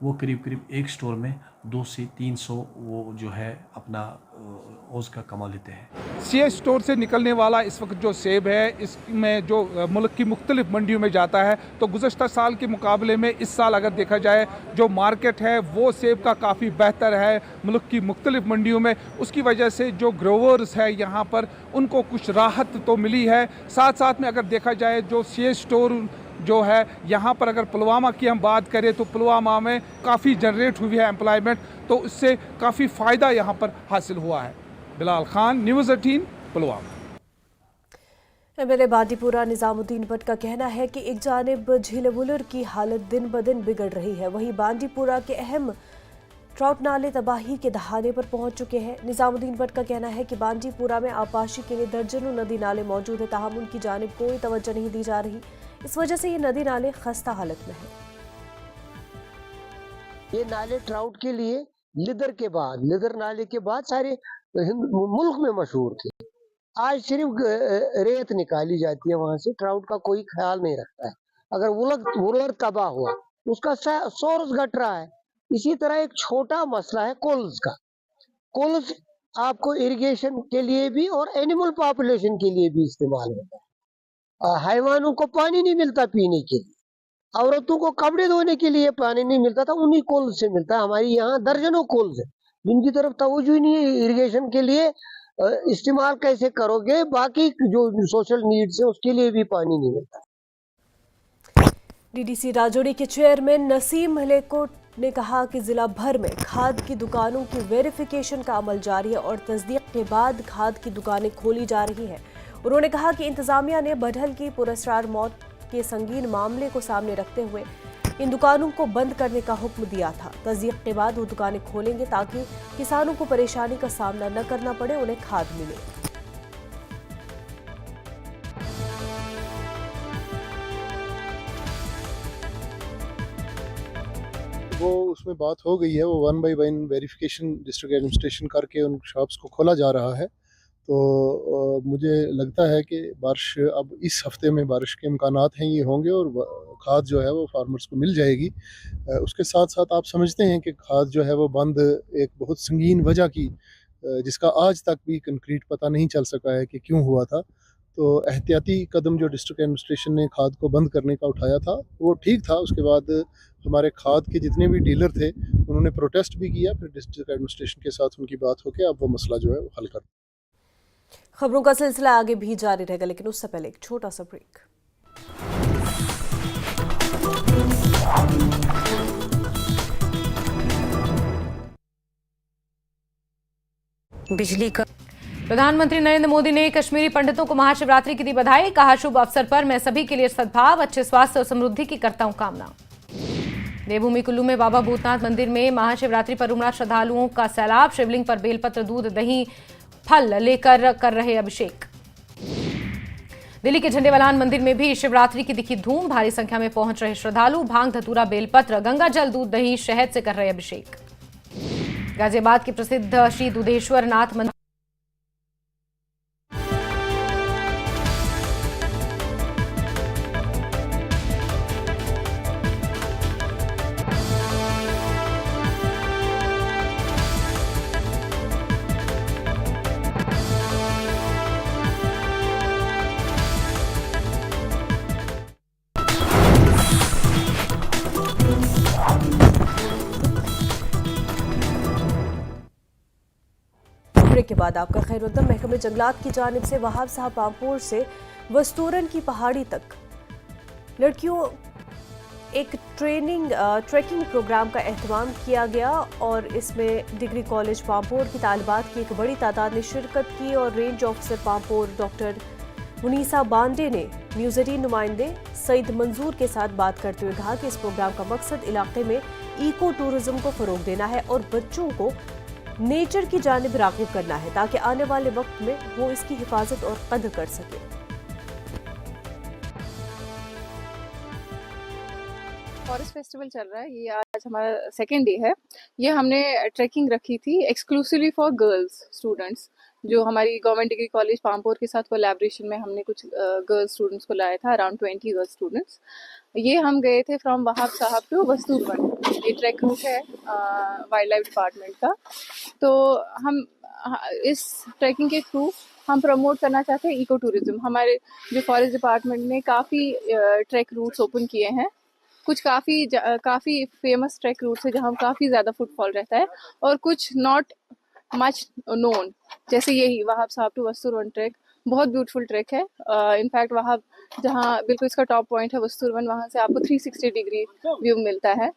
वो करीब करीब एक स्टोर में 200 से 300 वो जो है अपना रोज़ का कमा लेते हैं। सीएस स्टोर से निकलने वाला इस वक्त जो सेब है, इसमें जो मुल्क की मुख्तलिफ मंडियों में जाता है, तो गुज़श्ता साल के मुकाबले में इस साल अगर देखा जाए जो मार्केट है वो सेब का काफ़ी बेहतर है मुल्क की मुख्तलिफ मंडियों में। उसकी वजह से जो ग्रोवर्स है यहाँ पर उनको कुछ राहत तो मिली है। साथ साथ में अगर देखा जाए जो सीएस स्टोर जो है यहाँ पर, अगर पुलवामा की हम बात करें तो पुलवामा में काफ़ी जनरेट हुई है एम्प्लॉयमेंट, तो उससे काफ़ी फ़ायदा यहाँ पर हासिल हुआ है। बिलाल खान, न्यूज़ 18, पुलवामा। एमएलए बांडीपुरा निजामुद्दीन भट्ट का कहना है कि एक जानिब झील वुलर की हालत दिन ब दिन बिगड़ रही है, वहीं बांडीपुरा के अहम ट्राउट नाले तबाही के दहाने पर पहुंच चुके हैं। निजामुद्दीन भट्ट का कहना है कि बांडीपुरा में आबाशी के लिए दर्जनों नदी नाले मौजूद है, ताहम उनकी जानिब कोई तवज्जो नहीं दी जा रही। इस वजह से ये नदी नाले खस्ता हालत में है। ये नाले ट्राउट के लिए लिदर नाले के बाद सारे मुल्क में मशहूर थे। आज सिर्फ रेत निकाली जाती है वहां से, ट्राउट का कोई ख्याल नहीं रखता है। अगर वुलर तबाह हुआ उसका सोर्स घट रहा है। इसी तरह एक छोटा मसला है कोल्स का। कोल्स आपको इरिगेशन के लिए भी और एनिमल पॉपुलेशन के लिए भी इस्तेमाल होता है। हैवानों को पानी नहीं मिलता पीने के लिए, औरतों को कपड़े धोने के लिए पानी नहीं मिलता था, उन्हीं कोल्स से मिलता है। हमारी यहाँ दर्जनों कोल्स है जिनकी तरफ तवज्जो ही नहीं है। इरिगेशन के लिए इस्तेमाल कैसे करोगे, बाकी जो सोशल नीड्स है उसके लिए भी पानी नहीं मिलता। डीडीसी राजौरी के चेयरमैन नसीम मलेको ने कहा कि जिला भर में खाद की दुकानों की वेरिफिकेशन का अमल जारी है और तस्दीक के बाद खाद की दुकानें खोली जा रही हैं। उन्होंने कहा कि इंतजामिया ने बढ़ल की पुरस्कार मौत के संगीन मामले को सामने रखते हुए इन दुकानों को बंद करने का हुक्म दिया था। तस्दीक के बाद वो दुकानें खोलेंगे ताकि किसानों को परेशानी का सामना न करना पड़े, उन्हें खाद मिले। वो उसमें बात हो गई है, वो 1 by 1 वेरिफिकेशन डिस्ट्रिक्ट एडमिनिस्ट्रेशन करके उन शॉप्स को खोला जा रहा है। तो मुझे लगता है कि बारिश अब इस हफ्ते में बारिश के इम्कानात हैं, ये होंगे और खाद जो है वो फार्मर्स को मिल जाएगी। उसके साथ साथ आप समझते हैं कि खाद जो है वो बंद एक बहुत संगीन वजह की, जिसका आज तक भी कंक्रीट पता नहीं चल सका है कि क्यों हुआ था। तो एहतियाती कदम जो डिस्ट्रिक्ट एडमिनिस्ट्रेशन ने खाद को बंद करने का उठाया था वो ठीक था। उसके बाद हमारे खाद के जितने भी डीलर थे उन्होंने प्रोटेस्ट भी किया, फिर डिस्ट्रिक्ट एडमिनिस्ट्रेशन के साथ उनकी बात होकर अब वो मसला जो है वो हल कर। खबरों का सिलसिला आगे भी जारी रहेगा, लेकिन उससे पहले एक छोटा सा ब्रेक। बिजली का प्रधानमंत्री नरेंद्र मोदी ने कश्मीरी पंडितों को महाशिवरात्रि की दी बधाई। कहा, शुभ अवसर पर मैं सभी के लिए सद्भाव, अच्छे स्वास्थ्य और समृद्धि की करता हूं कामना। देवभूमि कुल्लू में बाबा भूतनाथ मंदिर में महाशिवरात्रि पर उमड़ा श्रद्धालुओं का सैलाब। शिवलिंग पर बेलपत्र, दूध, दही, फल लेकर कर रहे अभिषेक। दिल्ली के झंडेवालान मंदिर में भी शिवरात्रि की दिखी धूम। भारी संख्या में पहुंच रहे श्रद्धालु भांग, धतूरा, बेलपत्र, गंगा जल, दूध, दही, शहद से कर रहे अभिषेक। गाजियाबाद के प्रसिद्ध श्री दुधेश्वर नाथ मंदिर के बाद आपका खैरुद्दीन। महकमे जंगलात की जानिब से वहाब साहब पामपुर से वस्तूरन की पहाड़ी तक लड़कियों एक ट्रैकिंग प्रोग्राम का एहतमाम किया गया और इसमें डिग्री कॉलेज पामपुर की तालिबात की एक बड़ी तादाद ने शिरकत की और range officer Pampore doctor Munisa Bande ने म्यूजरी नुमाइंदे सईद मंजूर के साथ बात करते हुए कहा कि इस प्रोग्राम का मकसद इलाके में इको टूरिज्म को फरोग देना है और बच्चों को नेचर की जानिब राग़िब करना है ताकि आने वाले वक्त में वो इसकी हिफाजत और कद्र कर सके। फॉरेस्ट फेस्टिवल चल रहा है, ये आज हमारा सेकेंड डे है। ये हमने ट्रैकिंग रखी थी एक्सक्लूसिवली फॉर गर्ल्स स्टूडेंट्स, जो हमारी गवर्नमेंट डिग्री कॉलेज पामपुर के साथ कोलैबोरेशन में हमने कुछ गर्ल्स स्टूडेंट्स को लाया था, अराउंड 20 गर्ल्स स्टूडेंट्स। ये हम गए थे फ्रॉम वहाब साहब टू वस्तूरवन। ये ट्रैक रूट है वाइल्ड लाइफ डिपार्टमेंट का। तो हम इस ट्रैकिंग के थ्रू हम प्रमोट करना चाहते हैं इको टूरिज्म। हमारे जो फॉरेस्ट डिपार्टमेंट ने काफ़ी ट्रैक रूट्स ओपन किए हैं, कुछ काफ़ी फेमस ट्रैक रूट्स है जहाँ काफ़ी ज़्यादा फुटफॉल रहता है और कुछ नॉट मच नोन, जैसे यही वहाब साहब टू वस्तूरवन ट्रैक बहुत ब्यूटीफुल ट्रैक है। इनफैक्ट वहाँ जहाँ बिल्कुल इसका टॉप पॉइंट है वस्तूरवन, वहाँ से आपको 360 डिग्री व्यू मिलता है।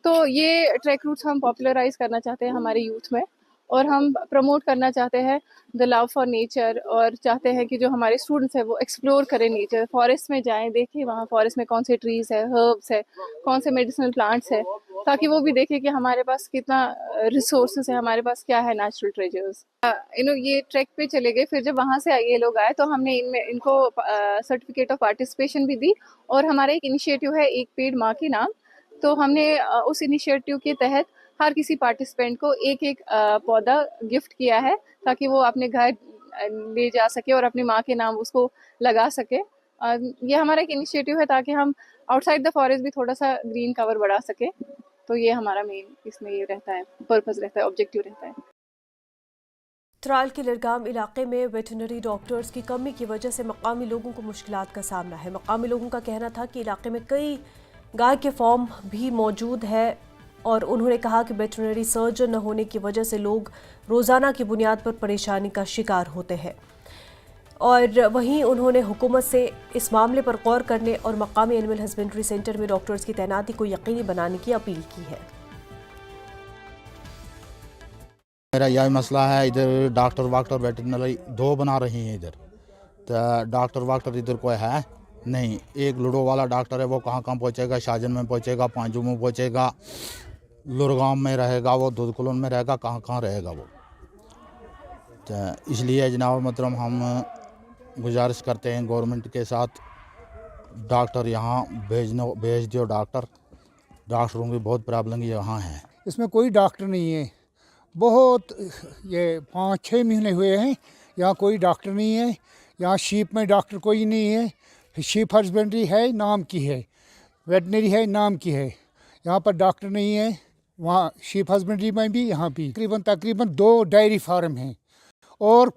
तो ये ट्रैक रूट्स हम पॉपुलराइज करना चाहते हैं हमारे यूथ में और हम प्रमोट करना चाहते हैं द लव फॉर नेचर और चाहते हैं कि जो हमारे स्टूडेंट्स हैं वो एक्सप्लोर करें नेचर, फॉरेस्ट में जाएं, देखें वहाँ फॉरेस्ट में कौन से ट्रीज़ है, हर्ब्स है, कौन से मेडिसिनल प्लांट्स है, ताकि वो भी देखें कि हमारे पास कितना रिसोर्सेज है, हमारे पास क्या है नेचुरल ट्रेजर्स। ये ट्रैक पे चले गए। फिर जब वहाँ से ये लोग आए तो हमने इनको सर्टिफिकेट ऑफ पार्टिसिपेशन भी दी और हमारा एक इनिशिएटिव है एक पेड़ माँ के नाम। तो हमने उस इनिशिएटिव के तहत हर किसी पार्टिसिपेंट को एक पौधा गिफ्ट किया है ताकि वो अपने घर ले जा सके और अपनी माँ के नाम उसको लगा सके। ये हमारा एक इनिशिएटिव है ताकि हम आउटसाइड द फॉरेस्ट भी थोड़ा सा ग्रीन कवर बढ़ा सके। तो ये हमारा मेन इसमें ये रहता है, पर्पस रहता है, ऑब्जेक्टिव रहता है। त्राल के लड़गाम इलाके में वेटरनरी डॉक्टर्स की कमी की वजह से मकामी लोगों को मुश्किलात का सामना है। मकामी लोगों का कहना था कि इलाके में कई गाय के फॉर्म भी मौजूद है और उन्होंने कहा कि वेटरनरी सर्जन न होने की वजह से लोग रोज़ाना की बुनियाद पर परेशानी का शिकार होते हैं। और वहीं उन्होंने हुकूमत से इस मामले पर गौर करने और मकामी एनिमल हस्बेंड्री सेंटर में डॉक्टर्स की तैनाती को यकीनी बनाने की अपील की है। मेरा यह मसला है, इधर डॉक्टर वाक्टर वेटरनरी 2 बना रही हैं इधर, तो डॉक्टर वाक्टर इधर कोई है नहीं। एक लुडो वाला डॉक्टर है, वो कहाँ पहुँचेगा, शाहजन में पहुँचेगा, पांजू में पहुँचेगा, लुरगाम में रहेगा, वो दुधकुलन में रहेगा, कहाँ रहेगा वो। तो इसलिए जनाब मतलब हम गुजारिश करते हैं गवर्नमेंट के साथ, डॉक्टर यहाँ भेज दो। डॉक्टरों की बहुत प्रॉब्लम यहाँ है। इसमें कोई डॉक्टर नहीं है, बहुत ये 5-6 महीने हुए हैं यहाँ कोई डॉक्टर नहीं है। यहाँ शीप में डॉक्टर कोई नहीं है। शीप हस्बेंड्री है नाम की है, वेटनरी है नाम की है, यहाँ पर डॉक्टर नहीं है। वहाँ शीप हस्बेंड्री में भी यहाँ भी तकरीबन 2 डेयरी फार्म हैं और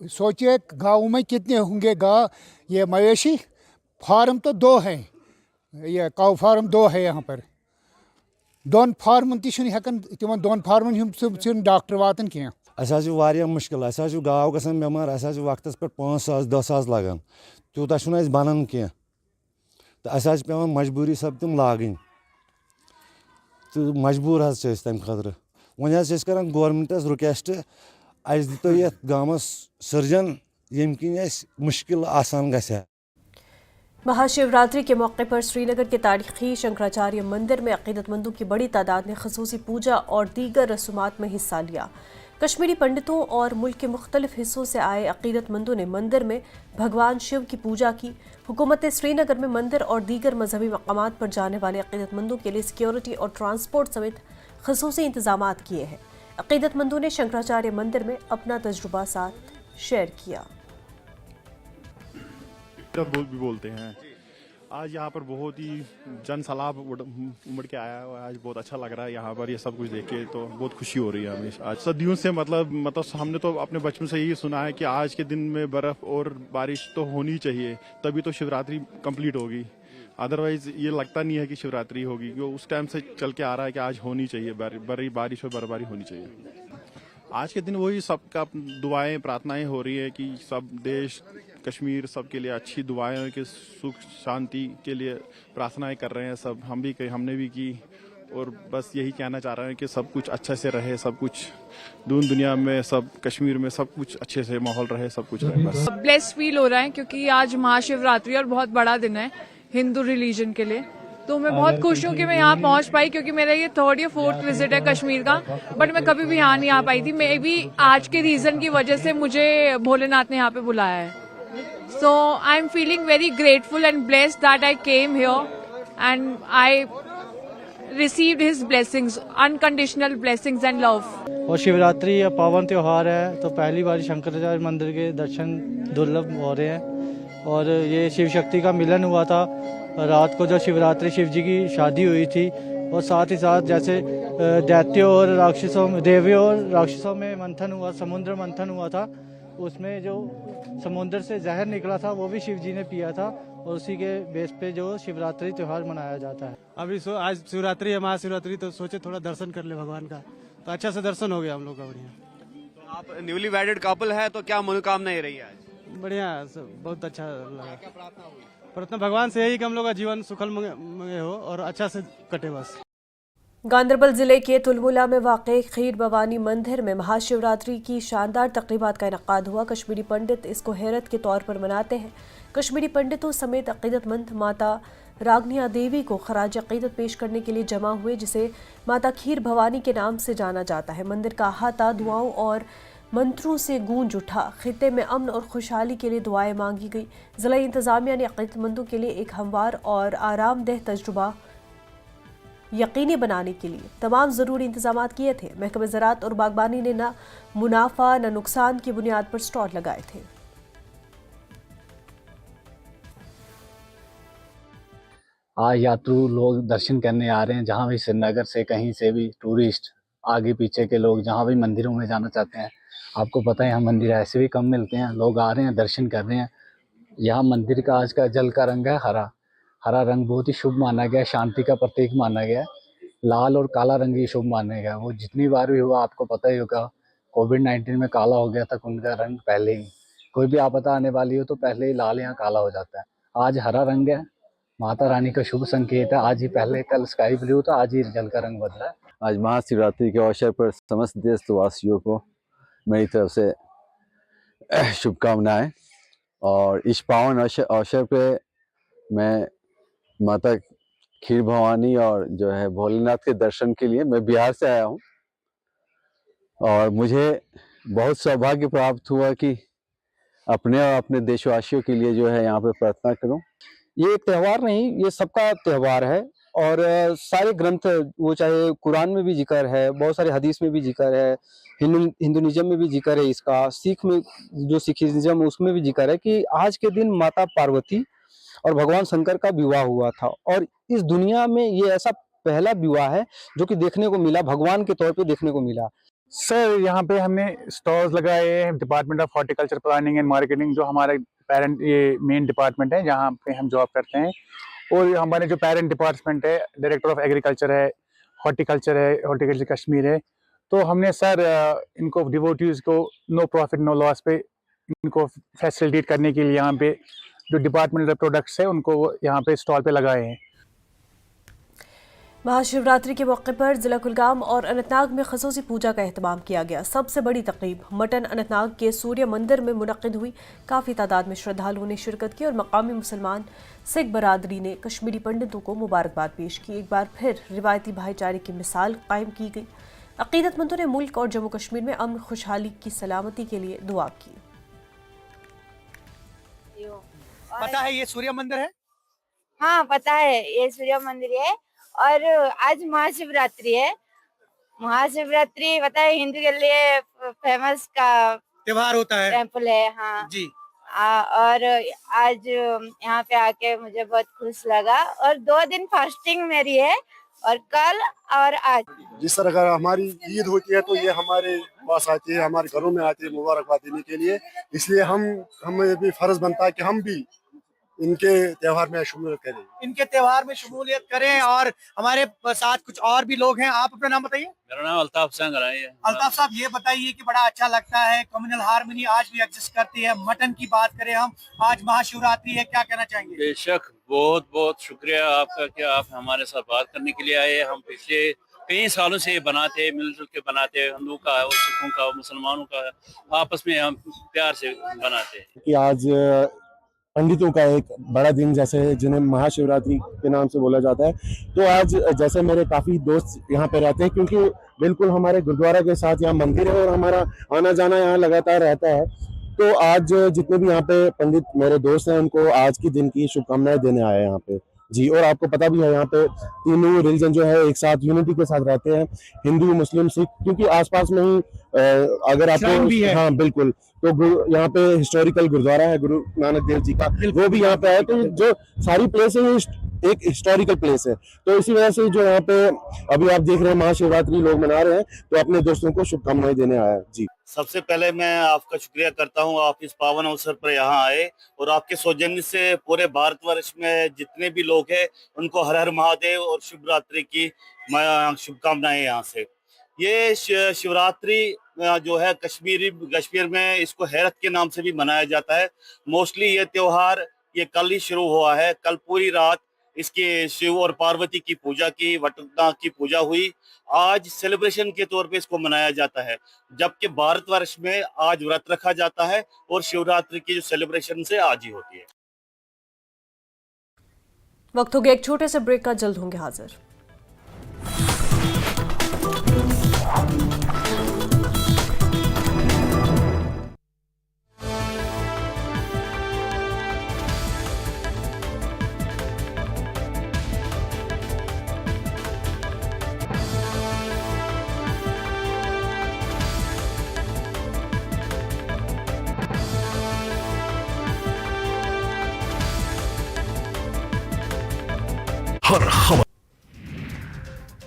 सोचिए गाँव में कितने होंगे ये मवेशी फार्म तो 2 हैं, ये काउ फार्म 2 है यहाँ पर। 2 फार्मन हेकन तिमन 2 फार्मन डॉक्टर वातन कह। अस मुश्किल, अस गाव गसान बेमार, अस वक्त पे 5,000-10,000 लगान, तूत बनन कह, तो अस पे मजबूरी सब तम लागन, तो मजबूर तम खतर। वन कर गवर्नमेंटस रिक्वेस्ट, अस दो ये गाँवस सर्जन यम किन मुश्किल आसान गया। महाशिवरात्रि के मौके पर श्रीनगर के तारीखी शंकराचार्य मंदिर में अकीदतमंदों की बड़ी तादाद ने ख़ुसूसी पूजा और दीगर रसूमात में हिस्सा लिया। कश्मीरी पंडितों और मुल्क के मुख्तलिफ हिस्सों से आए अकीदतमंदों ने मंदिर में भगवान शिव की पूजा की। हुकूमत श्रीनगर में मंदिर और दीगर मजहबी मकामात पर जाने वाले अकीदतमंदों के लिए सिक्योरिटी और ट्रांसपोर्ट समेत ख़ुसूसी इंतजाम किए हैं। अकीदतमंदों ने शंकराचार्य मंदिर में अपना तजुर्बा साथ शेयर किया। भी बोलते हैं। आज यहाँ पर बहुत ही जन सैलाब उमड़ के आया है। आज बहुत अच्छा लग रहा है यहाँ पर ये सब कुछ देख के, तो बहुत खुशी हो रही है हमें। आज सदियों से मतलब हमने तो अपने बचपन से यही सुना है कि आज के दिन में बर्फ और बारिश तो होनी चाहिए, तभी तो शिवरात्रि कंप्लीट होगी। अदरवाइज ये लगता नहीं है कि शिवरात्रि होगी, क्योंकि उस टाइम से चल के आ रहा है कि आज होनी चाहिए, बारिश और बर्फबारी होनी चाहिए। आज के दिन वही सबका दुआएं प्रार्थनाएं हो रही है कि सब देश कश्मीर सब के लिए अच्छी दुआएं कि सुख शांति के लिए प्रार्थनाएं कर रहे हैं सब। हमने भी की, और बस यही कहना चाह रहे हैं कि सब कुछ अच्छे से रहे, सब कुछ दुनिया में, सब कश्मीर में सब कुछ अच्छे से माहौल रहे, सब कुछ रहे। बस ब्लेस्ड फील हो रहा है क्योंकि आज महाशिवरात्रि और बहुत बड़ा दिन है हिंदू रिलीजन के लिए। तो मैं बहुत खुश हूँ कि मैं यहाँ पहुँच पाई, क्योंकि मेरा ये 3rd या 4th विजिट है कश्मीर का, बट मैं कभी भी यहाँ नहीं आ पाई थी। मे भी आज के रीजन की वजह से मुझे भोलेनाथ ने यहाँ पे बुलाया है। So I am feeling very grateful and blessed that I came here and I received his blessings, unconditional blessings and love. और शिवरात्रि या पावन त्योहार है, तो पहली बार शंकराचार्य मंदिर के दर्शन दुर्लभ हो रहे हैं। और ये शिव शक्ति का मिलन हुआ था रात को, जो शिवरात्रि शिव जी की शादी हुई थी। और साथ ही साथ जैसे दैत्यों और राक्षसों में, देवियों और राक्षसों में मंथन हुआ, समुद्र मंथन हुआ था, उसमें जो समुद्र से जहर निकला था वो भी शिव जी ने पिया था, और उसी के बेस पे जो शिवरात्रि त्योहार मनाया जाता है। अभी आज शिवरात्रि है, महाशिवरात्रि, तो सोचे थोड़ा दर्शन कर ले भगवान का, तो अच्छा से दर्शन हो गया हम लोग का। बढ़िया। तो आप न्यूली वेडेड कपल है, तो क्या मनोकामनाएं रही है आज? बढ़िया, बहुत अच्छा लगा। प्रार्थना भगवान से यही कि हम लोग का जीवन सुखल मंगे हो और अच्छा से कटे बस। गांदरबल जिले के तुलमुला में वाक़े खीर भवानी मंदिर में महाशिवरात्रि की शानदार तक़रीबात का इनक़ाद हुआ। कश्मीरी पंडित इसको हैरत के तौर पर मनाते हैं। कश्मीरी पंडितों समेत अक़ीदतमंद माता रागनिया देवी को खराज अक़ीदत पेश करने के लिए जमा हुए, जिसे माता खीर भवानी के नाम से जाना जाता है। मंदिर का अहाता दुआओं और मंत्रों से गूंज उठा। खित्ते में अमन और खुशहाली के लिए दुआएं मांगी गई। ज़िला इंतज़ामिया ने अक़ीदतमंदों के लिए एक हमवार और आरामदेह तजुर्बा यकीनी बनाने के लिए तमाम ज़रूरी इंतजाम किए थे। महकमा ज़राअत और बागबानी ने न मुनाफा न नुकसान की बुनियाद पर स्टॉल लगाए थे। आज यात्रु लोग दर्शन करने आ रहे हैं, जहाँ भी श्रीनगर से कहीं से भी टूरिस्ट, आगे पीछे के लोग जहाँ भी मंदिरों में जाना चाहते हैं। आपको पता है यहाँ मंदिर ऐसे भी कम मिलते हैं, लोग आ रहे हैं, दर्शन कर रहे हैं। यहाँ मंदिर का आज का जल का रंग है हरा। हरा रंग बहुत ही शुभ माना गया, शांति का प्रतीक माना गया। लाल और काला रंग ही शुभ माना गया। वो जितनी बार भी हुआ आपको पता ही होगा, कोविड-19 में काला हो गया था उनका रंग पहले ही। कोई भी आपदा आने वाली हो तो पहले ही लाल या काला हो जाता है। आज हरा रंग है, माता रानी का शुभ संकेत है। आज ही पहले कल स्काई ब्लू था, आज ही जल का रंग बदला है। आज महाशिवरात्रि के अवसर पर समस्त देशवासियों को मेरी तरफ से शुभकामनाएं। और इस पावन अवसर पे मैं माता खीर भवानी और जो है भोलेनाथ के दर्शन के लिए मैं बिहार से आया हूँ, और मुझे बहुत सौभाग्य प्राप्त हुआ कि अपने और अपने देशवासियों के लिए जो है यहाँ पे प्रार्थना करूँ। ये एक त्यौहार नहीं, ये सबका त्यौहार है। और सारे ग्रंथ, वो चाहे कुरान में भी जिक्र है, बहुत सारे हदीस में भी जिक्र है, हिंदुइज्म में भी जिक्र है इसका, सिख में जो सिखिज्म उसमें भी जिक्र है कि आज के दिन माता पार्वती और भगवान शंकर का विवाह हुआ था। और इस दुनिया में ये ऐसा पहला विवाह है जो कि देखने को मिला, भगवान के तौर पे देखने को मिला। सर यहाँ पे हमने स्टॉल्स लगाए हैं, department of horticulture planning and marketing, जो हमारा पेरेंट ये मेन डिपार्टमेंट है जहाँ पे हम जॉब करते हैं। और हमारे जो पेरेंट डिपार्टमेंट है, डायरेक्टर ऑफ एग्रीकल्चर है, हॉर्टिकल्चर है, हॉर्टिकल्चर कश्मीर है। तो हमने सर इनको डिवोटीज को नो प्रॉफिट नो लॉस पे इनको फैसिलिटेट करने के लिए यहाँ पे जो डिपार्टमेंटल प्रोडक्ट्स है उनको यहाँ पे स्टॉल पे लगाए हैं। महाशिवरात्रि के मौके पर जिला कुलगाम और अनंतनाग में खसूसी पूजा का एहतमाम किया गया। सबसे बड़ी तकरीब मटन अनंतनाग के सूर्य मंदिर में मुनक्किद हुई। काफ़ी तादाद में श्रद्धालुओं ने शिरकत की और मकामी मुसलमान सिख बरादरी ने कश्मीरी पंडितों को मुबारकबाद पेश की। एक बार फिर रिवायती भाईचारे की मिसाल कायम की गई। अकीदतमंदों ने मुल्क और जम्मू कश्मीर में अमन खुशहाली की सलामती के लिए दुआ की। पता है ये सूर्य मंदिर है? हाँ पता है, ये सूर्य मंदिर है और आज महाशिवरात्रि है। महाशिवरात्रि पता है हिंदू के लिए फेमस का त्योहार होता है, टेम्पल है। हाँ जी। और आज यहाँ पे आके मुझे बहुत खुश लगा और 2 दिन फास्टिंग मेरी है और कल और आज। जिस तरह का हमारी ईद होती है तो ये हमारे पास आती है, हमारे घरों में आती है मुबारकबाद देने के लिए। इसलिए हमें भी फर्ज बनता है कि हम भी इनके त्योहार में शमूलियत करें, इनके त्योहार में शमूलियत करें। और हमारे साथ कुछ और भी लोग हैं। आप अपना नाम बताइए। मेरा नाम अल्ताफ हुसैन है। अल्ताफ साहब, ये बताइए कि बड़ा अच्छा लगता है, कम्युनल हार्मनी आज भी एग्जिस्ट करती है। मटन की बात करें हम, आज महाशिवरात्रि है, क्या कहना चाहेंगे? बेशक, बहुत बहुत शुक्रिया आपका कि आप हमारे साथ बात करने के लिए आए। हम पिछले कई सालों से बनाते, मिलजुल के बनाते, हिंदू का और सिखों का और मुसलमानों का आपस में हम प्यार से बनाते कि आज पंडितों का एक बड़ा दिन, जैसे जिन्हें महाशिवरात्रि के नाम से बोला जाता है, तो आज जैसे मेरे काफ़ी दोस्त यहाँ पे रहते हैं, क्योंकि बिल्कुल हमारे गुरुद्वारा के साथ यहाँ मंदिर है और हमारा आना जाना यहाँ लगातार रहता है। तो आज जितने भी यहाँ पे पंडित मेरे दोस्त हैं उनको आज के दिन की शुभकामनाएं देने आए हैं यहाँ पे जी। और आपको पता भी है यहाँ पे तीनों रिलीजन जो है एक साथ यूनिटी के साथ रहते हैं, हिंदू मुस्लिम सिख, क्योंकि आसपास में ही अगर आपको हाँ बिल्कुल, तो यहाँ पे हिस्टोरिकल गुरुद्वारा है गुरु नानक देव जी का, वो भी यहाँ पे है। तो जो सारी प्लेस है एक हिस्टोरिकल प्लेस है, तो इसी वजह से जो यहाँ पे अभी आप देख रहे हैं महाशिवरात्रि लोग मना रहे हैं, तो अपने दोस्तों को शुभकामनाएं देने आया जी। सबसे पहले मैं आपका शुक्रिया करता हूं, आप इस पावन अवसर पर यहाँ आए और आपके सौजन्य से पूरे भारतवर्ष में जितने भी लोग हैं उनको हर हर महादेव और शिवरात्रि की शुभकामनाएं यहाँ से। ये शिवरात्रि जो है कश्मीर में इसको हैरत के नाम से भी मनाया जाता है। मोस्टली ये त्योहार ये कल ही शुरू हुआ है। कल पूरी रात इसके शिव और पार्वती की पूजा की, वटनाग की पूजा हुई। आज सेलिब्रेशन के तौर पे इसको मनाया जाता है, जबकि भारतवर्ष में आज व्रत रखा जाता है और शिवरात्रि की जो सेलिब्रेशन से आज ही होती है। वक्त हो गया एक छोटे से ब्रेक का, जल्द होंगे हाजिर।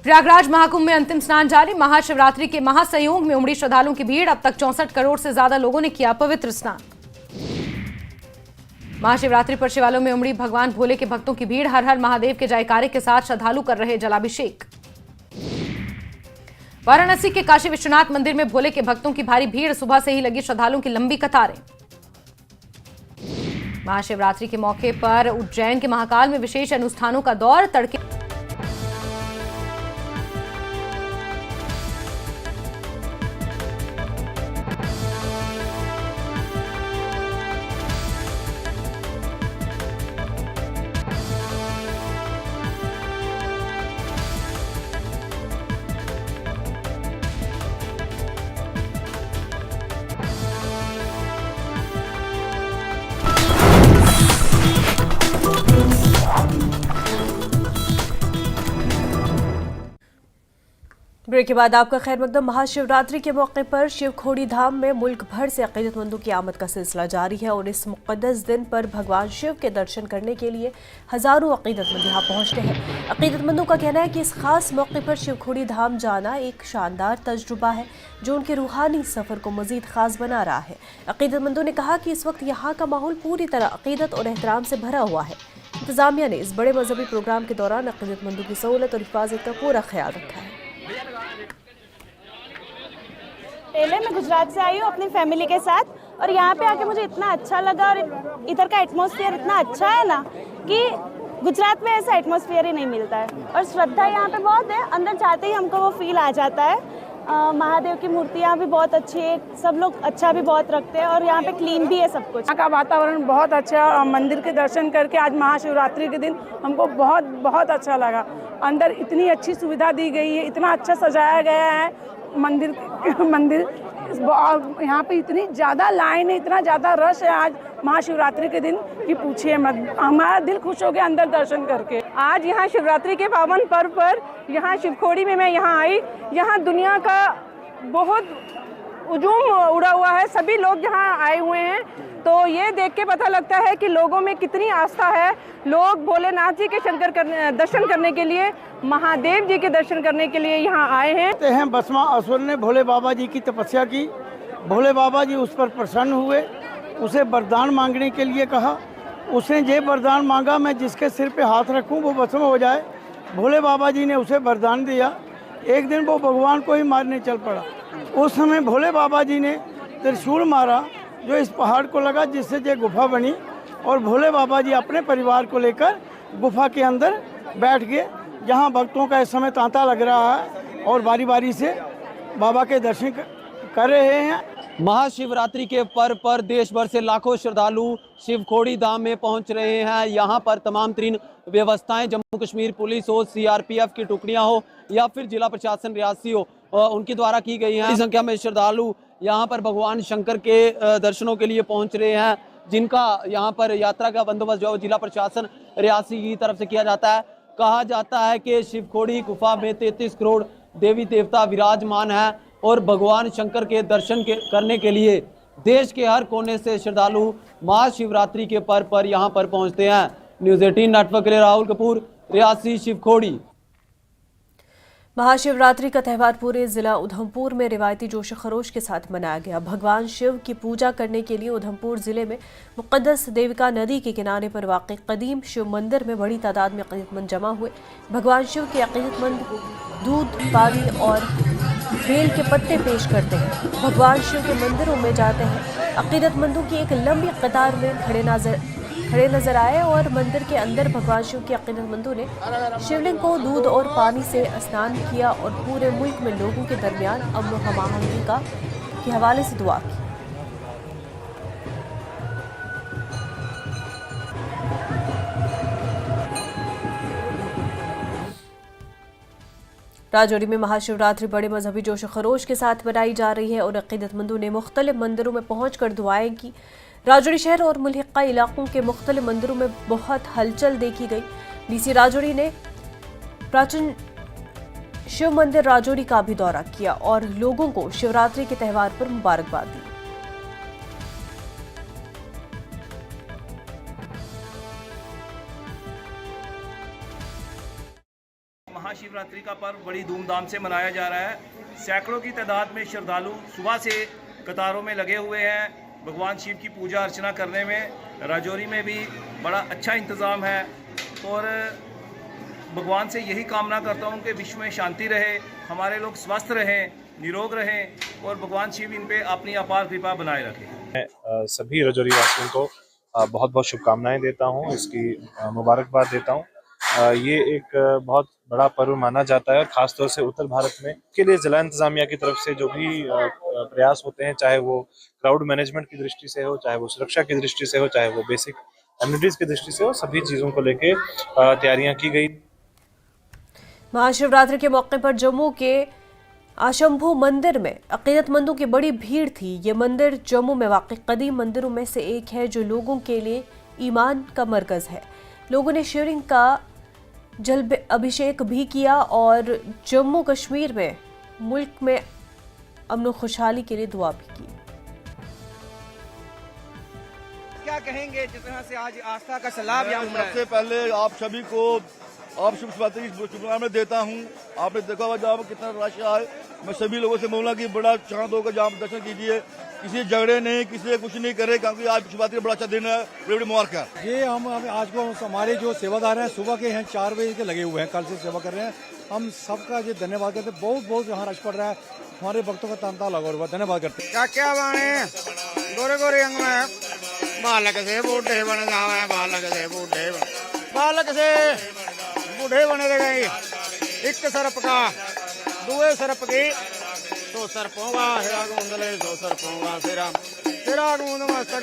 प्रयागराज महाकुंभ में अंतिम स्नान जारी। महाशिवरात्रि के महासंयोग में उमड़ी श्रद्धालुओं की भीड़। अब तक 64 करोड़ से ज्यादा लोगों ने किया पवित्र स्नान। महाशिवरात्रि पर शिवालयों में उमड़ी भगवान भोले के भक्तों की भीड़। हर हर महादेव के जयकारे के साथ श्रद्धालु कर रहे जलाभिषेक। वाराणसी के काशी विश्वनाथ मंदिर में भोले के भक्तों की भारी भीड़। सुबह से ही लगी श्रद्धालुओं की लंबी कतारें। महाशिवरात्रि के मौके पर उज्जैन के महाकाल में विशेष अनुष्ठानों का दौर। तड़के ब्रेक के बाद आपका खैर मकदम। महाशिवरात्रि के मौके पर शिवखोड़ी धाम में मुल्क भर से अकीदतमंदों की आमद का सिलसिला जारी है और इस मुक़द्दस दिन पर भगवान शिव के दर्शन करने के लिए हज़ारों अकीदतमंद यहाँ पहुँचते हैं। अकीदतमंदों का कहना है कि इस खास मौके पर शिवखोड़ी धाम जाना एक शानदार तजुर्बा है जो उनके रूहानी सफ़र को मज़ीद ख़ास बना रहा है। अकीदतमंदों ने कहा कि इस वक्त यहाँ का माहौल पूरी तरह अकीदत और एहतराम से भरा हुआ है। इंतज़ामिया ने इस बड़े मजहबी प्रोग्राम के दौरान अकीदतमंदों की सहूलत और हिफाजत का पूरा ख्याल रखा है। पहले मैं गुजरात से आई हूँ अपनी फैमिली के साथ और यहाँ पे आके मुझे इतना अच्छा लगा और इधर का एटमॉस्फेयर इतना अच्छा है ना कि गुजरात में ऐसा एटमॉस्फेयर ही नहीं मिलता है। और श्रद्धा यहाँ पे बहुत है, अंदर जाते ही हमको वो फील आ जाता है। महादेव की मूर्तियाँ भी बहुत अच्छी है, सब लोग अच्छा भी बहुत रखते हैं और यहाँ पे क्लीन भी है सब कुछ। यहाँ का वातावरण बहुत अच्छा, मंदिर के दर्शन करके आज महाशिवरात्रि के दिन हमको बहुत बहुत अच्छा लगा। अंदर इतनी अच्छी सुविधा दी गई है, इतना अच्छा सजाया गया है मंदिर यहाँ पे इतनी ज़्यादा लाइन है, इतना ज़्यादा रश है आज महाशिवरात्रि के दिन कि पूछिए मत। हमारा दिल खुश हो गया अंदर दर्शन करके। आज यहाँ शिवरात्रि के पावन पर्व पर यहाँ शिवखोड़ी में मैं यहाँ आई, यहाँ दुनिया का बहुत हुजूम उड़ा हुआ है, सभी लोग यहाँ आए हुए हैं। तो ये देख के पता लगता है कि लोगों में कितनी आस्था है। लोग भोलेनाथ जी के दर्शन करने के लिए, महादेव जी के दर्शन करने के लिए यहाँ आए हैं। भस्मासुर ने भोले बाबा जी की तपस्या की, भोले बाबा जी उस पर प्रसन्न हुए, उसे वरदान मांगने के लिए कहा। उसने ये वरदान मांगा, मैं जिसके सिर पे हाथ रखूं वो भस्म हो जाए। भोले बाबा जी ने उसे वरदान दिया। एक दिन वो भगवान को ही मारने चल पड़ा। उस समय भोले बाबा जी ने त्रिशूल मारा जो इस पहाड़ को लगा, जिससे ये गुफा बनी। और भोले बाबा जी अपने परिवार को लेकर गुफा के अंदर बैठ गए, जहाँ भक्तों का इस समय तांता लग रहा है और बारी बारी से बाबा के दर्शन कर रहे हैं। महाशिवरात्रि के पर्व पर देश भर से लाखों श्रद्धालु शिवखोड़ी धाम में पहुंच रहे हैं। यहाँ पर तमाम तरीन व्यवस्थाएं जम्मू कश्मीर पुलिस हो, सीआरपीएफ की टुकड़ियां हो या फिर जिला प्रशासन रियासी हो, उनके द्वारा की गई हैं। संख्या में श्रद्धालु यहाँ पर भगवान शंकर के दर्शनों के लिए पहुंच रहे हैं, जिनका यहाँ पर यात्रा का बंदोबस्त जो जिला प्रशासन रियासी की तरफ से किया जाता है। कहा जाता है कि शिवखोड़ी गुफा में 33 करोड़ देवी देवता विराजमान है और भगवान शंकर के दर्शन करने के लिए देश के हर कोने से श्रद्धालु महाशिवरात्रि के पर्व पर यहाँ पर पहुँचते हैं। न्यूज़ 18 नेटवर्क के लिए राहुल कपूर, रियासी, शिवखोड़ी। महाशिवरात्रि का त्यौहार पूरे जिला उधमपुर में रिवायती जोश खरोश के साथ मनाया गया। भगवान शिव की पूजा करने के लिए उधमपुर जिले में मुक़द्दस देविका नदी के किनारे पर वाक़ई कदीम शिव मंदिर में बड़ी तादाद में अक़ीदतमंद जमा हुए। भगवान शिव के अक़ीदतमंद दूध, पानी और बेल के पत्ते पेश करते हैं। भगवान शिव के मंदिरों में जाते हैं। अक़ीदतमंदों की एक लंबी कतार में खड़े नजर आए और मंदिर के अंदर भगवान शिव के अक़ीदतमंदों ने शिवलिंग को दूध और पानी से स्नान किया और पूरे मुल्क में लोगों के दरमियान अमन हमाहंगी के हवाले से दुआ की। राजौरी में महाशिवरात्रि बड़े मजहबी जोश खरोश के साथ मनाई जा रही है और अक़ीदतमंदों ने मुख्तलिफ मंदिरों में पहुंचकर दुआएं की। राजौरी शहर और मुल्हिका इलाकों के मुख्तलिफ मंदिरों में बहुत हलचल देखी गई। डीसी राजौरी ने प्राचीन शिव मंदिर राजौरी का भी दौरा किया और लोगों को शिवरात्रि के त्यौहार पर मुबारकबाद दी। महाशिवरात्रि का पर्व बड़ी धूमधाम से मनाया जा रहा है। सैकड़ों की तादाद में श्रद्धालु सुबह से कतारों में लगे हुए हैं भगवान शिव की पूजा अर्चना करने में। राजौरी में भी बड़ा अच्छा इंतज़ाम है और भगवान से यही कामना करता हूँ कि विश्व में शांति रहे, हमारे लोग स्वस्थ रहें, निरोग रहें और भगवान शिव इन पे अपनी अपार कृपा बनाए रखें। मैं सभी राजौरी वासियों को बहुत बहुत शुभकामनाएं देता हूँ, इसकी मुबारकबाद देता हूँ। ये एक बहुत बड़ा पर्व माना जाता है और ख़ासतौर से उत्तर भारत में। के लिए जिला इंतज़ामिया की तरफ से जो भी प्रयास होते हैं, चाहे वो क्राउड मैनेजमेंट की दृष्टि से हो, चाहे वो सुरक्षा की दृष्टि से हो, चाहे वो बेसिक एमिनिटीज़ की दृष्टि से हो, सभी चीज़ों को लेके तैयारियां की गई। महाशिवरात्रि के मौके पर जम्मू के आशंभू मंदिर में अक़ीदतमंदों की बड़ी भीड़ थी। ये मंदिर जम्मू में वाक़ई कदीम मंदिरों में से एक है जो लोगों के लिए ईमान का मरकज़ है। लोगों ने शिवलिंग का जल अभिषेक भी किया और जम्मू कश्मीर में मुल्क में अमन खुशहाली के लिए दुआ भी की। क्या कहेंगे जिस तरह से आज आस्था का सैलाब यहाँ उमड़ा है? सबसे पहले आप सभी को आप शिवरात्रि की शुभकामनाएं देता हूँ। आपने देखा होगा जहाँ कितना रश है। मैं सभी लोगों से बोलूँगा कि बड़ा शांत होकर जहाँ दर्शन कीजिए, किसी झगड़े नहीं, किसी से कुछ नहीं करे, क्योंकि आज शिवरात्रि बड़ा अच्छा दिन है। बड़ी बड़ी मुबारक है। ये हम आज को हमारे जो सेवादार हैं सुबह के हैं 4 बजे के लगे हुए हैं, कल से सेवा कर रहे हैं। हम सबका ये धन्यवाद करते हैं। बहुत बहुत यहाँ रश पड़ रहा है, हमारे भक्तों का तांता लगा हुआ, धन्यवाद करते हैं। क्या बाने गोरे गोरे अंग में बालक से बूढ़े बन जावे, बालक से बूढ़े बालक से बूढ़े बने रह गए, एक सरप का दुए सरप की तो सरपोंगा हेरा गोंदले तो सरपोंगा तेरा गोंद मस्तक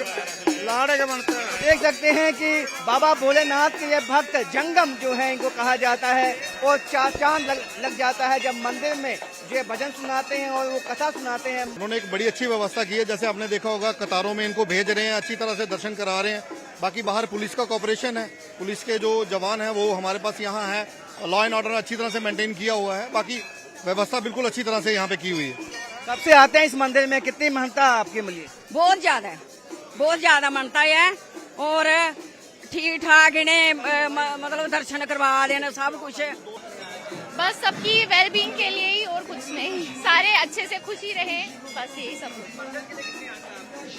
लाड़े के बनते। देख सकते हैं कि बाबा भोलेनाथ के ये भक्त जंगम जो है इनको कहा जाता है, और चांद लग जाता है जब मंदिर में ये भजन सुनाते हैं और वो कथा सुनाते हैं। उन्होंने एक बड़ी अच्छी व्यवस्था की है, जैसे आपने देखा होगा कतारों में इनको भेज रहे हैं, अच्छी तरह से दर्शन करा रहे हैं। बाकी बाहर पुलिस का कॉपरेशन है, पुलिस के जो जवान हैं वो हमारे पास यहाँ है, लॉ एंड ऑर्डर अच्छी तरह से मेंटेन किया हुआ है। बाकी व्यवस्था बिल्कुल अच्छी तरह से यहाँ पे की हुई है। कब से आते हैं इस मंदिर में, कितनी मान्यता आपके लिए? बहुत ज्यादा मानता है, और ठीक ठाक इन्हें मतलब दर्शन करवा देना सब कुछ। बस सबकी वेलबींग के लिए ही, और कुछ नहीं, सारे अच्छे से खुशी रहे, बस यही सब।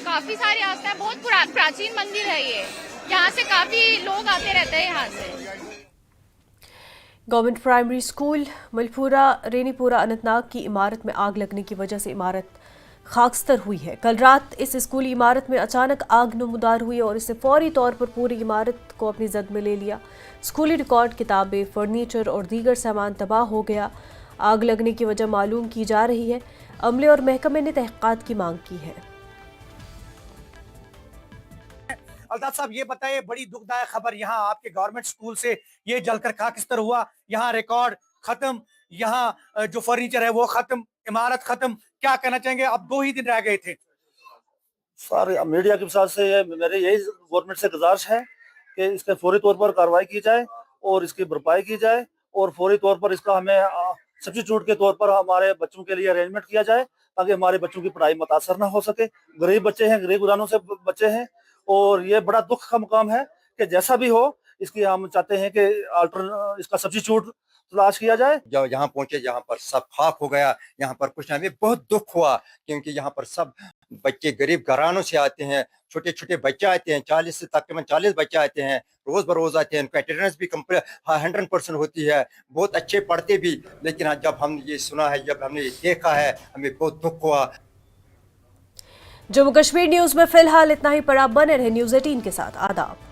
काफी सारे आस्था है, बहुत प्राचीन मंदिर है ये, यहाँ से काफी लोग आते रहते हैं यहाँ से। Government primary school Malpura Renipura Anantnag की इमारत में आग लगने की वजह से इमारत खाकस्तर हुई है। कल रात इस स्कूली इमारत में अचानक आग नमूदार हुई और इससे फौरी तौर पर पूरी इमारत को अपनी जद में ले लिया। स्कूली रिकॉर्ड, किताबें, फर्नीचर और दीगर सामान तबाह हो गया। आग लगने की वजह मालूम की जा रही है। अमले और महकमे ने तहक़ीक़ात की मांग की है। अल्ताफ साहब, ये बताइए, बड़ी दुखदायक खबर यहाँ आपके गवर्नमेंट स्कूल से ये जलकर खाकस्तर हुआ। यहाँ रिकॉर्ड खत्म, यहाँ जो फर्नीचर है वो खत्म, इमारत खत्म। क्या कहना चाहेंगे? अब 2 ही दिन रह गए थे। सर, मीडिया के साथ से मेरे यही गवर्नमेंट से गुजारिश है कि इसके फौरी तौर पर कार्रवाई की जाए और इसकी भरपाई की जाए, और फौरी तौर पर इसका हमें सब्स्टिट्यूट के तौर पर हमारे बच्चों के लिए अरेंजमेंट किया जाए, ताकि हमारे बच्चों की पढ़ाई मुतासर ना हो सके। गरीब बच्चे हैं, गरीब घरानों से बच्चे हैं, और ये बड़ा दुख का मुकाम है कि जैसा भी हो इसकी हम चाहते हैं कि इसका सब्स्टिट्यूट तलाश किया जाए। जब यहाँ पहुंचे, यहाँ पर सब खाक हो गया, यहाँ पर कुछ नहीं, बहुत दुख हुआ, क्योंकि यहाँ पर सब बच्चे गरीब घरानों से आते हैं, छोटे छोटे बच्चे आते हैं, 40 से तकरीबन 40 बच्चे आते हैं, रोज बरोज आते हैं। उनका अटेंडेंस भी 100% होती है, बहुत अच्छे पढ़ते भी। लेकिन जब हम ये सुना है, जब हमने ये देखा है, हमें बहुत दुख हुआ। जम्मू कश्मीर न्यूज में फिलहाल इतना ही। पड़ा बने रहे न्यूज़ 18 के साथ। आदाब।